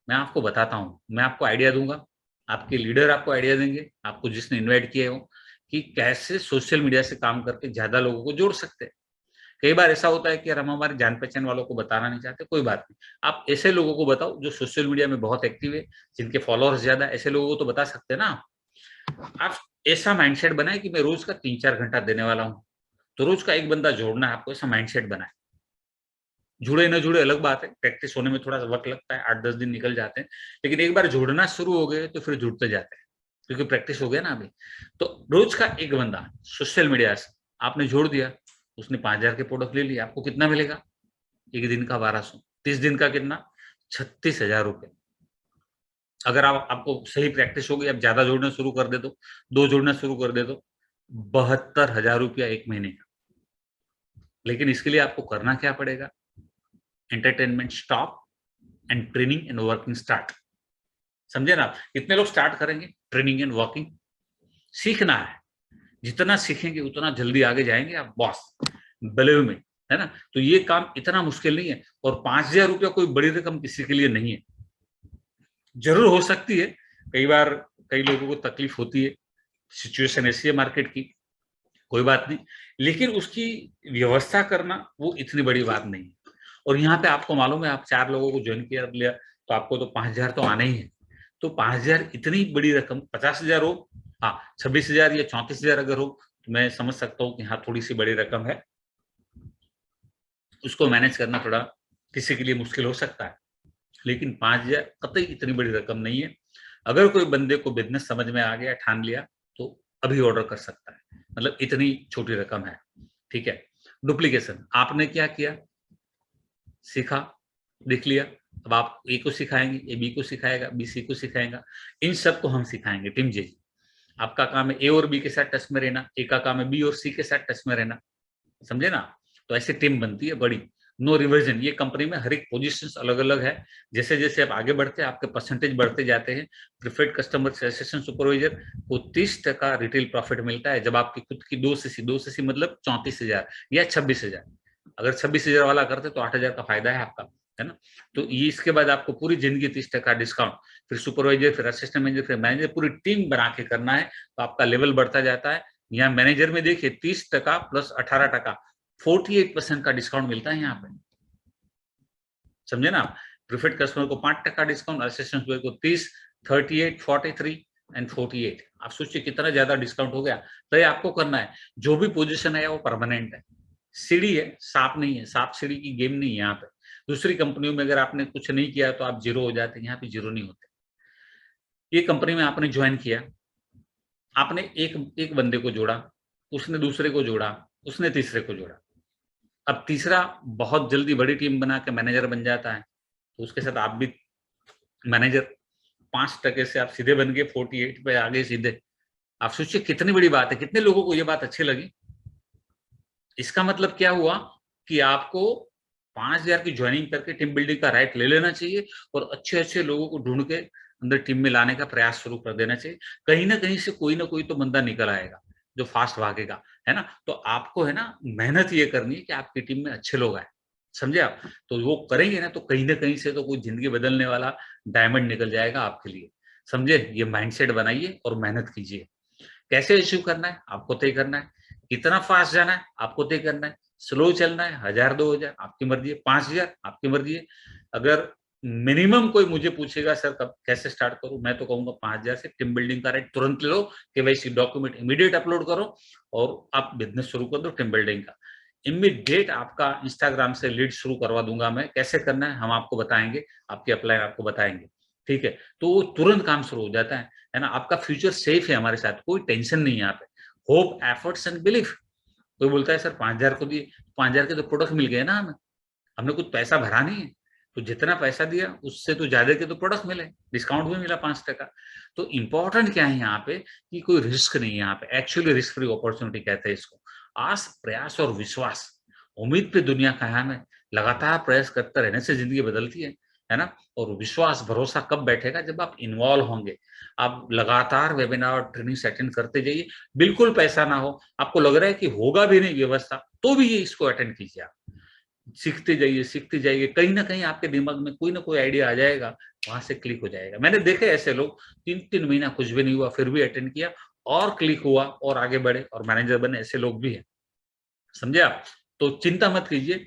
मैं आपको बताता हूँ, मैं आपको आइडिया दूंगा, आपके लीडर आपको आइडिया देंगे, आपको जिसने इन्वाइट किए हो, कि कैसे सोशल मीडिया से काम करके ज्यादा लोगों को जोड़ सकते हैं। कई बार ऐसा होता है कि यार हम हमारे जान पहचान वालों को बताना नहीं चाहते, कोई बात नहीं। आप ऐसे लोगों को बताओ जो सोशल मीडिया में बहुत एक्टिव है, जिनके फॉलोअर्स ज्यादा, ऐसे लोगों को तो बता सकते हैं ना। आप ऐसा माइंडसेट बनाए कि मैं रोज का 3-4 घंटा देने वाला हूँ, तो रोज का एक बंदा जोड़ना है आपको, ऐसा माइंडसेट बनाए। जुड़े न जुड़े अलग बात है, प्रैक्टिस होने में थोड़ा सा वक्त लगता है, 8-10 दिन निकल जाते हैं, लेकिन एक बार जुड़ना शुरू हो गए तो फिर जुड़ते जाते हैं, क्योंकि प्रैक्टिस हो गया ना अभी। तो रोज का एक बंदा सोशल मीडिया से आपने जोड़ दिया, उसने 5,000 के प्रोडक्ट ले लिया, आपको कितना मिलेगा? एक दिन का 1200, 30 दिन का कितना? 36,000 रुपए। अगर आपको सही प्रैक्टिस हो गई, आप ज्यादा जोड़ना शुरू कर दे दो जोड़ना शुरू कर दे दो, 72,000 रुपया एक महीने का। लेकिन इसके लिए आपको करना क्या पड़ेगा? Entertainment stop and training and working start. समझे ना आप? कितने लोग स्टार्ट करेंगे ट्रेनिंग एंड वर्किंग? सीखना है, जितना सीखेंगे उतना जल्दी आगे जाएंगे आप बॉस, बिलीव में, है ना। तो ये काम इतना मुश्किल नहीं है, और 5,000 रुपया कोई बड़ी रकम किसी के लिए नहीं है। जरूर हो सकती है, कई बार कई लोगों को तकलीफ होती है, सिचुएशन ऐसी है मार्केट की, कोई बात नहीं, लेकिन उसकी व्यवस्था करना वो इतनी बड़ी बात नहीं है। और यहाँ पे आपको मालूम है, आप 4 लोगों को ज्वाइन किया लिया तो आपको तो 5,000 तो आना ही है। तो 5,000 इतनी बड़ी रकम, 50,000 हो, हाँ 26,000 या 34,000 अगर हो, तो मैं समझ सकता हूँ कि हाँ थोड़ी सी बड़ी रकम है, उसको मैनेज करना थोड़ा किसी के लिए मुश्किल हो सकता है। लेकिन 5,000 कतई इतनी बड़ी रकम नहीं है। अगर कोई बंदे को बिजनेस समझ में आ गया, ठान लिया, तो अभी ऑर्डर कर सकता है, मतलब इतनी छोटी रकम है। ठीक है। डुप्लीकेशन आपने क्या किया, सीखा, देख लिया। अब आप ए को सिखाएंगे, ए बी को सिखाएगा, बी सी को सिखाएगा, इन सबको हम सिखाएंगे टीम जे। आपका काम है ए और बी के साथ टच में रहना, ए का काम है बी और सी के साथ टच में रहना, समझे ना। तो ऐसे टीम बनती है बड़ी, नो रिवर्जन। ये कंपनी में हर एक पोजीशंस अलग अलग है। जैसे जैसे आप आगे बढ़ते हैं आपके परसेंटेज बढ़ते जाते हैं। प्रीफर्ड कस्टमर असिस्टेंट सुपरवाइजर को 30% रिटेल प्रॉफिट मिलता है जब आपकी खुद की 2 सीसी मतलब 34,000 या 26,000। अगर 26,000 वाला करते तो 8,000 का फायदा है आपका, है ना। तो ये इसके बाद आपको पूरी जिंदगी 30% डिस्काउंट, फिर सुपरवाइजर, फिर असिस्टेंट मैनेजर, फिर मैनेजर, पूरी टीम बना के करना है तो आपका लेवल बढ़ता जाता है। यहाँ मैनेजर में देखिए 30% प्लस 18%, 48% का डिस्काउंट मिलता है यहाँ पे, समझे ना आप। प्रीफर्ड कस्टमर को 5% डिस्काउंट, असिस्टेंट को 30, 38, 43 एंड 48। आप सोचिए कितना ज्यादा डिस्काउंट हो गया। तो ये आपको करना है, जो भी पोजीशन है वो परमानेंट है, सीढ़ी है, सांप नहीं है, सांप सीढ़ी की गेम नहीं है यहाँ पे। दूसरी कंपनियों में अगर आपने कुछ नहीं किया तो आप जीरो हो जाते हैं, यहाँ पे जीरो नहीं होते। ये कंपनी में आपने ज्वाइन किया, आपने एक एक बंदे को जोड़ा, उसने दूसरे को जोड़ा, उसने तीसरे को जोड़ा, अब तीसरा बहुत जल्दी बड़ी टीम बना के मैनेजर बन जाता है, तो उसके साथ आप भी मैनेजर, 5% से आप सीधे बन गए 48 पे आगे सीधे। आप सोचिए कितनी बड़ी बात है, कितने लोगों को ये बात अच्छी लगी। इसका मतलब क्या हुआ कि आपको 5,000 की ज्वाइनिंग करके टीम बिल्डिंग का राइट ले लेना चाहिए और अच्छे अच्छे लोगों को ढूंढ के अंदर टीम में लाने का प्रयास शुरू कर देना चाहिए। कहीं ना कहीं से कोई ना कोई तो बंदा निकल आएगा जो फास्ट भागेगा, है ना। तो आपको है ना मेहनत ये करनी है कि आपकी टीम में अच्छे लोग आए, समझे आप। तो वो करेंगे ना तो कहीं ना कहीं से तो कोई जिंदगी बदलने वाला डायमंड निकल जाएगा आपके लिए, समझे। ये माइंडसेट बनाइए और मेहनत कीजिए। कैसे अचीव करना है आपको तय करना है, कितना फास्ट जाना है आपको तय करना है, स्लो चलना है, 1,000 2,000 आपकी मर्जी है, 5,000 आपकी मर्जी है। अगर मिनिमम कोई मुझे पूछेगा सर कब कैसे स्टार्ट करूं, मैं तो कहूंगा 5,000 से टीम बिल्डिंग का राइट तुरंत लो, केवाईसी डॉक्यूमेंट इमीडिएट अपलोड करो और आप बिजनेस शुरू कर दो टीम बिल्डिंग का। इमीडिएट आपका इंस्टाग्राम से लीड शुरू करवा दूंगा मैं, कैसे करना है हम आपको बताएंगे, आपकी अपलाइन आपको बताएंगे, ठीक है। तो वो तुरंत काम शुरू हो जाता है ना। आपका फ्यूचर सेफ है हमारे साथ, कोई टेंशन नहीं है यहाँ पे। Hope, efforts and belief. कोई बोलता है सर 5,000 को दिए, 5,000 के तो प्रोडक्ट मिल गए ना हमें, हमने कुछ पैसा भरा नहीं है, तो जितना पैसा दिया उससे तो ज्यादा के तो प्रोडक्ट मिले, डिस्काउंट भी मिला 5%। तो इंपॉर्टेंट क्या है यहाँ पे कि कोई रिस्क नहीं है यहाँ पे, एक्चुअली रिस्क फ्री अपॉर्चुनिटी कहते हैं इसको। आस, प्रयास और विश्वास, उम्मीद पे दुनिया कायम है। लगातार प्रयास करते रहने से जिंदगी बदलती है ना। और विश्वास भरोसा कब बैठेगा, जब आप इन्वॉल्व होंगे। आप लगातार वेबिनार और ट्रेनिंग अटेंड करते जाइए, बिल्कुल पैसा ना हो, आपको लग रहा है कि होगा भी नहीं व्यवस्था तो भी ये इसको अटेंड कीजिए आप। सीखते जाइए, सीखते जाइए, कहीं ना कहीं आपके दिमाग में कोई ना कोई आइडिया आ जाएगा, वहां से क्लिक हो जाएगा। मैंने देखे ऐसे लोग 3-3 महीना कुछ भी नहीं हुआ फिर भी अटेंड किया और क्लिक हुआ और आगे बढ़े और मैनेजर बने, ऐसे लोग भी हैं, समझे आप। तो चिंता मत कीजिए,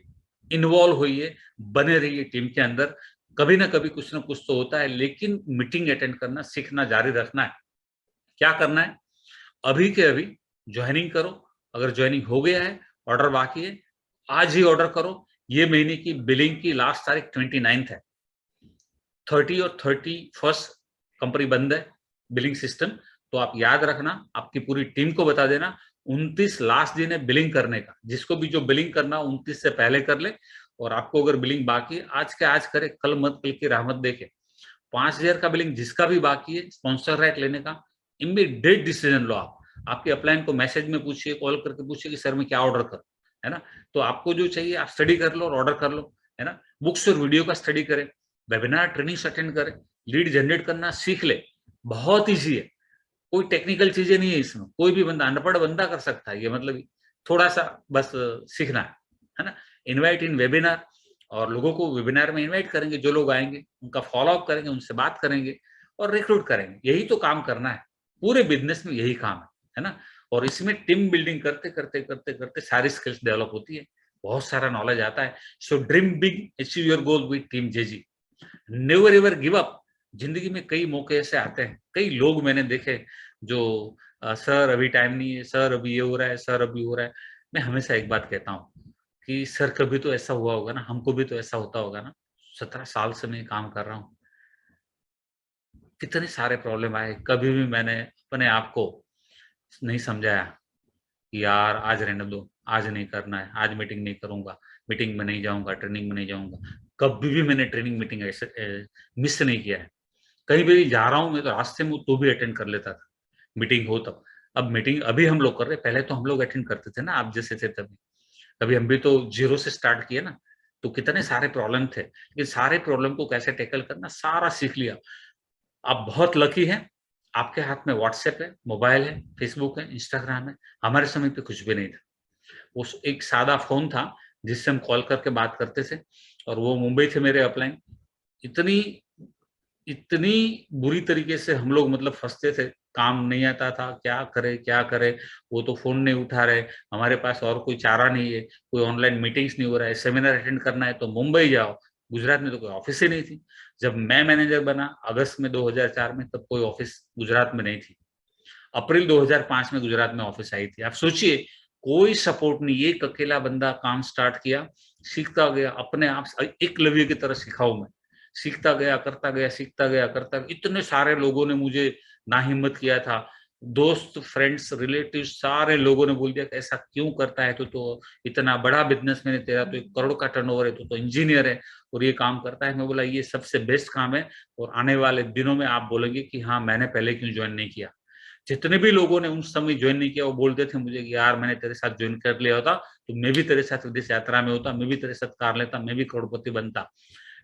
इन्वॉल्व होइए, बने रहिए टीम के अंदर। कभी ना कभी कुछ ना कुछ तो होता है, लेकिन मीटिंग अटेंड करना सीखना जारी रखना है। क्या करना है, अभी के अभी ज्वाइनिंग करो। अगर ज्वाइनिंग हो गया है, ऑर्डर बाकी है, आज ही ऑर्डर करो। ये महीने की बिलिंग की लास्ट तारीख 29 है, 30 और 31 कंपनी बंद है बिलिंग सिस्टम। तो आप याद रखना, आपकी पूरी टीम को बता देना 29 लास्ट दिन है बिलिंग करने का। जिसको भी जो बिलिंग करना 29 से पहले कर ले। और आपको अगर बिलिंग बाकी है, आज के आज करे, कल मत, कल की राह मत देखे। 5,000 का बिलिंग जिसका भी बाकी है स्पॉन्सर राइट लेने का, इमीडिएट डिसीजन लो आप। आपके अपलाइन को मैसेज में पूछिए, कॉल करके पूछिए कि सर मैं क्या ऑर्डर करूं, है ना। तो आपको जो चाहिए आप स्टडी कर लो और ऑर्डर कर लो, है ना। बुक्स और वीडियो का स्टडी करें, वेबिनार ट्रेनिंग अटेंड करें, लीड जनरेट करना सीख ले। बहुत ईजी है, कोई टेक्निकल चीजें नहीं है इसमें, कोई भी बंदा, अनपढ़ बंदा कर सकता है ये, मतलब थोड़ा सा बस सीखना है ना। इनवाइट इन वेबिनार, और लोगों को वेबिनार में इनवाइट करेंगे, जो लोग आएंगे उनका फॉलो अप करेंगे, उनसे बात करेंगे और रिक्रूट करेंगे। यही तो काम करना है, पूरे बिजनेस में यही काम है ना। और इसमें टीम बिल्डिंग करते करते करते करते सारी स्किल्स डेवलप होती है, बहुत सारा नॉलेज आता है। So dream big, achieve your goal with team JG, never ever give up. जिंदगी में कई मौके ऐसे आते हैं, कई लोग मैंने देखे जो सर अभी टाइम नहीं है, सर अभी ये हो रहा है, सर अभी हो रहा है। मैं हमेशा एक बात कहता हूँ कि सर कभी तो ऐसा हुआ होगा ना, हमको भी तो ऐसा होता होगा ना। 17 साल से मैं काम कर रहा हूँ, कितने सारे प्रॉब्लम आए, कभी भी मैंने अपने आप को नहीं समझाया कि यार आज रहने दो, आज नहीं करना है, आज मीटिंग नहीं करूंगा, मीटिंग में नहीं जाऊंगा, ट्रेनिंग में नहीं जाऊंगा। कभी भी मैंने ट्रेनिंग मीटिंग ऐसे मिस नहीं किया है। कहीं भी जा रहा हूँ मैं तो रास्ते में तो भी अटेंड कर लेता था, मीटिंग हो तब। अब मीटिंग अभी हम लोग कर रहे, पहले तो हम लोग अटेंड करते थे ना, आप जैसे थे तभी। अभी हम भी तो जीरो से स्टार्ट किए ना, तो कितने सारे प्रॉब्लम थे, लेकिन सारे प्रॉब्लम को कैसे टैकल करना सारा सीख लिया। आप बहुत लकी हैं, आपके हाथ में व्हाट्सएप है, मोबाइल है, फेसबुक है, इंस्टाग्राम है। हमारे समय पे कुछ भी नहीं था। उस एक सादा फ़ोन था जिससे हम कॉल करके बात करते थे, और वो मुंबई थे मेरे अपलाइन। इतनी इतनी बुरी तरीके से हम लोग मतलब फँसते थे, काम नहीं आता था, क्या करें? वो तो फ़ोन नहीं उठा रहे, हमारे पास और कोई चारा नहीं है, कोई ऑनलाइन मीटिंग्स नहीं हो रहा है, सेमिनार अटेंड करना है तो मुंबई जाओ, गुजरात में तो कोई ऑफ़िस ही नहीं थी। जब मैं मैनेजर बना अगस्त में 2004 में, तब कोई ऑफ़िस गुजरात में नहीं थी। अप्रैल 2005 में गुजरात में ऑफ़िस आई थी। आप सोचिए, कोई सपोर्ट नहीं, एक अकेला बंदा काम स्टार्ट किया, सीखता गया अपने आप से, एकलव्य की तरह सीखा हूँ मैं। सीखता गया, करता गया, सीखता गया, करता गया। इतने सारे लोगों ने मुझे नाहिम्मत किया था। दोस्त, फ्रेंड्स, रिलेटिव्स सारे लोगों ने बोल दिया कि ऐसा क्यों करता है, तू तो इतना बड़ा बिज़नेसमैन है, तेरा तो 1 करोड़ का टर्नओवर है, तू तो इंजीनियर है और ये काम करता है। मैं बोला ये सबसे बेस्ट काम है, और आने वाले दिनों में आप बोलेंगे कि हाँ, मैंने पहले क्यों जॉइन नहीं किया। जितने भी लोगों ने उस समय ज्वाइन नहीं किया, वो बोलते थे मुझे कि यार मैंने तेरे साथ ज्वाइन कर लिया होता तो मैं भी तेरे साथ विदेश यात्रा में होता, मैं भी तेरे साथ कार लेता, मैं भी करोड़पति बनता।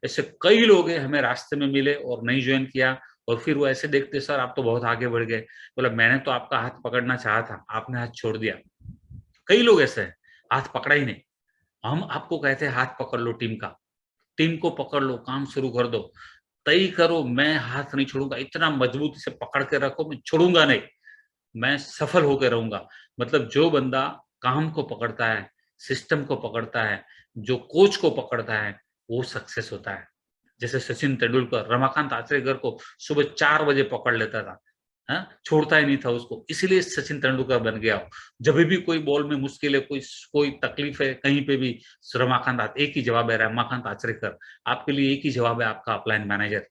ऐसे कई लोग हैं हमें रास्ते में मिले और नहीं ज्वाइन किया, और फिर वो ऐसे देखते, सर आप तो बहुत आगे बढ़ गए। बोला मैंने तो आपका हाथ पकड़ना चाहा था, आपने हाथ छोड़ दिया। कई लोग ऐसे हैं, हाथ पकड़ा ही नहीं। हम आपको कहते हैं हाथ पकड़ लो टीम का, टीम को पकड़ लो, काम शुरू कर दो, तय करो मैं हाथ नहीं छोड़ूंगा, इतना मजबूती से पकड़ के रखो, मैं छोड़ूंगा नहीं, मैं सफल होकर रहूंगा। मतलब जो बंदा काम को पकड़ता है, सिस्टम को पकड़ता है, जो कोच को पकड़ता है, वो सक्सेस होता है। जैसे सचिन तेंदुलकर रमाकांत आचरेकर को सुबह 4 बजे पकड़ लेता था, हाँ? छोड़ता ही नहीं था उसको, इसीलिए सचिन तेंदुलकर बन गया। जब भी कोई बॉल में मुश्किल है, कोई तकलीफ है कहीं पे भी, एक ही जवाब है, रमाकांत आचरेकर। आपके लिए एक ही जवाब है, आपका अपलाइन मैनेजर।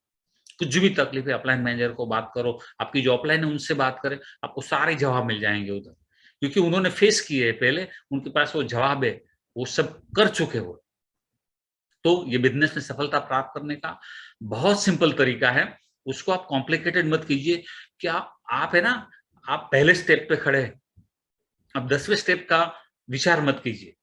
कुछ भी तकलीफ है, अपलाइन मैनेजर को बात करो, आपकी जो अपलाइन है उनसे बात करें, आपको सारे जवाब मिल जाएंगे उधर, क्योंकि उन्होंने फेस किए है पहले, उनके पास वो जवाब है, वो सब कर चुके हो। तो ये बिजनेस में सफलता प्राप्त करने का बहुत सिंपल तरीका है, उसको आप कॉम्प्लिकेटेड मत कीजिए। क्या आप है ना, आप पहले स्टेप पे खड़े हैं, अब 10वें स्टेप का विचार मत कीजिए,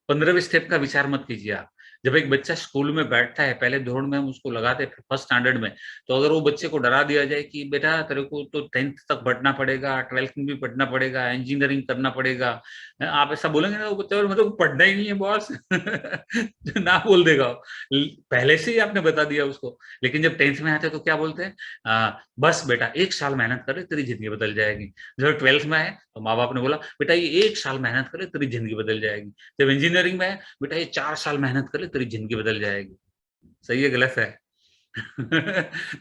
15वें स्टेप का विचार मत कीजिए आप। जब एक बच्चा स्कूल में बैठता है, पहले धोरण में हम उसको लगाते हैं फर्स्ट स्टैंडर्ड में, तो अगर वो बच्चे को डरा दिया जाए कि बेटा तेरे को तो 10th तक पढ़ना पड़ेगा, 12th में भी पढ़ना पड़ेगा, इंजीनियरिंग करना पड़ेगा। आप ऐसा बोलेंगे ना, वो बच्चा मतलब पढ़ना ही नहीं है बॉस ना बोल देगा वो। पहले से ही आपने बता दिया उसको। लेकिन जब 10th में आते हैं तो क्या बोलते हैं, बस बेटा 1 साल मेहनत करे तेरी ज़िंदगी बदल जाएगी। जब 12th में आए तो माँ-बाप ने बोला बेटा ये 1 साल मेहनत करे तेरी ज़िंदगी बदल जाएगी। जब इंजीनियरिंग में है, बेटा ये 4 साल मेहनत कर ले तेरी ज़िंदगी बदल जाएगी। सही है, गलत है?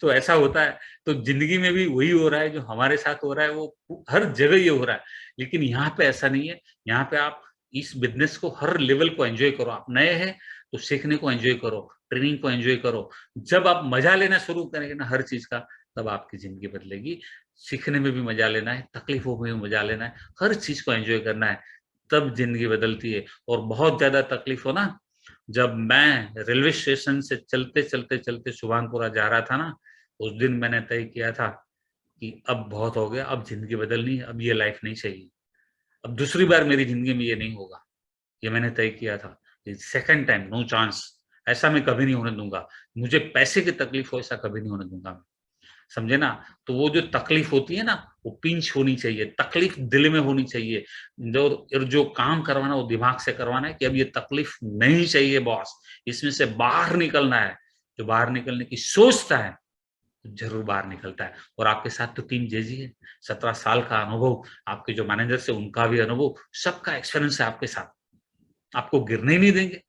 तो ऐसा होता है, तो ज़िंदगी में भी वही हो रहा है जो हमारे साथ हो रहा है, वो हर जगह ये हो रहा है। लेकिन यहाँ पे ऐसा नहीं है, यहाँ पे आप इस बिज़नेस को हर लेवल को एन्जॉय करो। आप नए हैं तो सीखने को एन्जॉय करो, ट्रेनिंग को एन्जॉय करो। जब आप मज़ा लेना शुरू करेंगे ना हर चीज़ का, तब आपकी ज़िंदगी बदलेगी। सीखने में भी मज़ा लेना है, तकलीफ़ों में भी मज़ा लेना है, हर चीज़ को एन्जॉय करना है, तब ज़िंदगी बदलती है। और बहुत ज़्यादा तकलीफ़ हो ना, जब मैं रेलवे स्टेशन से चलते सुभानपुरा जा रहा था ना, उस दिन मैंने तय किया था कि अब बहुत हो गया, अब ज़िंदगी बदलनी है, अब ये लाइफ़ नहीं चाहिए। अब दूसरी बार मेरी ज़िंदगी में ये नहीं होगा। ये मैंने तय किया था कि सेकंड टाइम नो चांस, ऐसा मैं कभी नहीं होने दूँगा। मुझे पैसे की तकलीफ़ हो, ऐसा कभी नहीं होने दूँगा मैं। समझे ना? तो वो जो तकलीफ होती है ना, वो पिंच होनी चाहिए, तकलीफ दिल में होनी चाहिए। जो और जो काम करवाना वो दिमाग से करवाना है कि अब ये तकलीफ नहीं चाहिए बॉस, इसमें से बाहर निकलना है। जो बाहर निकलने की सोचता है, ज़रूर बाहर निकलता है। और आपके साथ तो टीम जेजी है, 17 साल का अनुभव, आपके जो मैनेजर्स हैं उनका भी अनुभव, सबका एक्सपीरियंस है आपके साथ। आपको गिरने ही नहीं देंगे,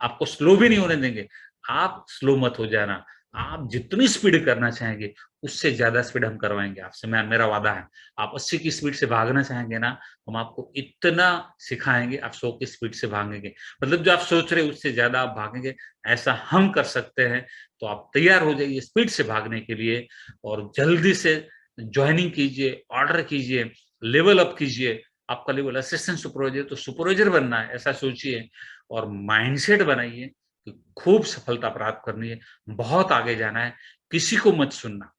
आपको स्लो भी नहीं होने देंगे। आप स्लो मत हो जाना, आप जितनी स्पीड करना चाहेंगे, उससे ज़्यादा स्पीड हम करवाएँगे आपसे, मैं मेरा वादा है। आप 80 की स्पीड से भागना चाहेंगे ना, हम आपको इतना सिखाएँगे, आप 100 की स्पीड से भागेंगे। मतलब जो आप सोच रहे हैं उससे ज़्यादा आप भागेंगे, ऐसा हम कर सकते हैं। तो आप तैयार हो जाइए स्पीड से भागने के लिए, और जल्दी से जॉइनिंग कीजिए, ऑर्डर कीजिए, लेवल अप कीजिए। आपका लेवल असिस्टेंट सुपरवाइज़र तो सुपरवाइज़र बनना है, ऐसा सोचिए, और माइंडसेट बनाइए कि खूब सफलता प्राप्त करनी है, बहुत आगे जाना है, किसी को मत सुनना,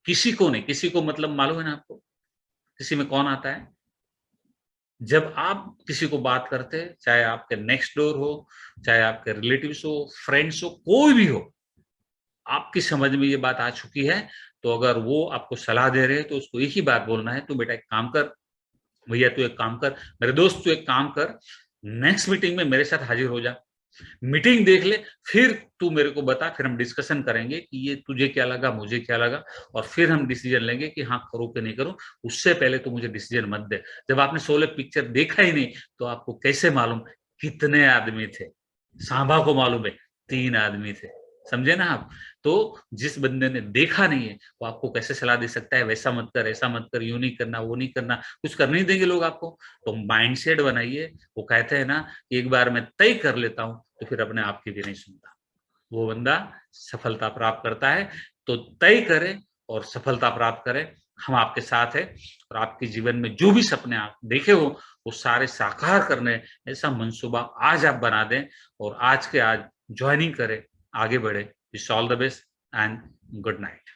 किसी को नहीं, किसी को मतलब मालूम है ना आपको? किसी में कौन आता है? जब आप किसी को बात करते, चाहे आपके नेक्स्ट डोर हो, चाहे आपके रिलेटिव्स हो, फ्रेंड्स हो, कोई भी हो, आपकी समझ में ये बात आ चुकी है, तो अगर वो आपको सलाह दे रहे हैं तो उसको एक ही बात बोलना है, तू बेटा एक काम कर, भैया तू एक काम कर, मेरे दोस्त तू एक काम कर, नेक्स्ट मीटिंग में मेरे साथ हाजिर हो जा, मीटिंग देख ले, फिर तू मेरे को बता, फिर हम डिस्कशन करेंगे कि ये तुझे क्या लगा, मुझे क्या लगा, और फिर हम डिसीजन लेंगे कि हाँ करूँ कि नहीं करूँ। उससे पहले तो मुझे डिसीजन मत दे। जब आपने शोले पिक्चर देखा ही नहीं तो आपको कैसे मालूम कितने आदमी थे? सांभा को मालूम है 3 आदमी थे, समझे ना आप? तो जिस बंदे ने देखा नहीं है वो आपको कैसे सलाह दे सकता है, वैसा मत कर, ऐसा मत कर, यूं नहीं करना, वो नहीं करना, कुछ करने नहीं देंगे लोग आपको। तो माइंडसेट बनाइए। वो कहते हैं ना, एक बार मैं तय कर लेता हूँ तो फिर अपने आप की भी नहीं सुनता, वो बंदा सफलता प्राप्त करता है। तो तय करें और सफलता प्राप्त करें, हम आपके साथ हैं, और आपके जीवन में जो भी सपने आप देखे हो वो सारे साकार करने, ऐसा मंसूबा आज आप बना दें और आज के आज ज्वाइनिंग करें, आगे बढ़े। Wish all the best and good night.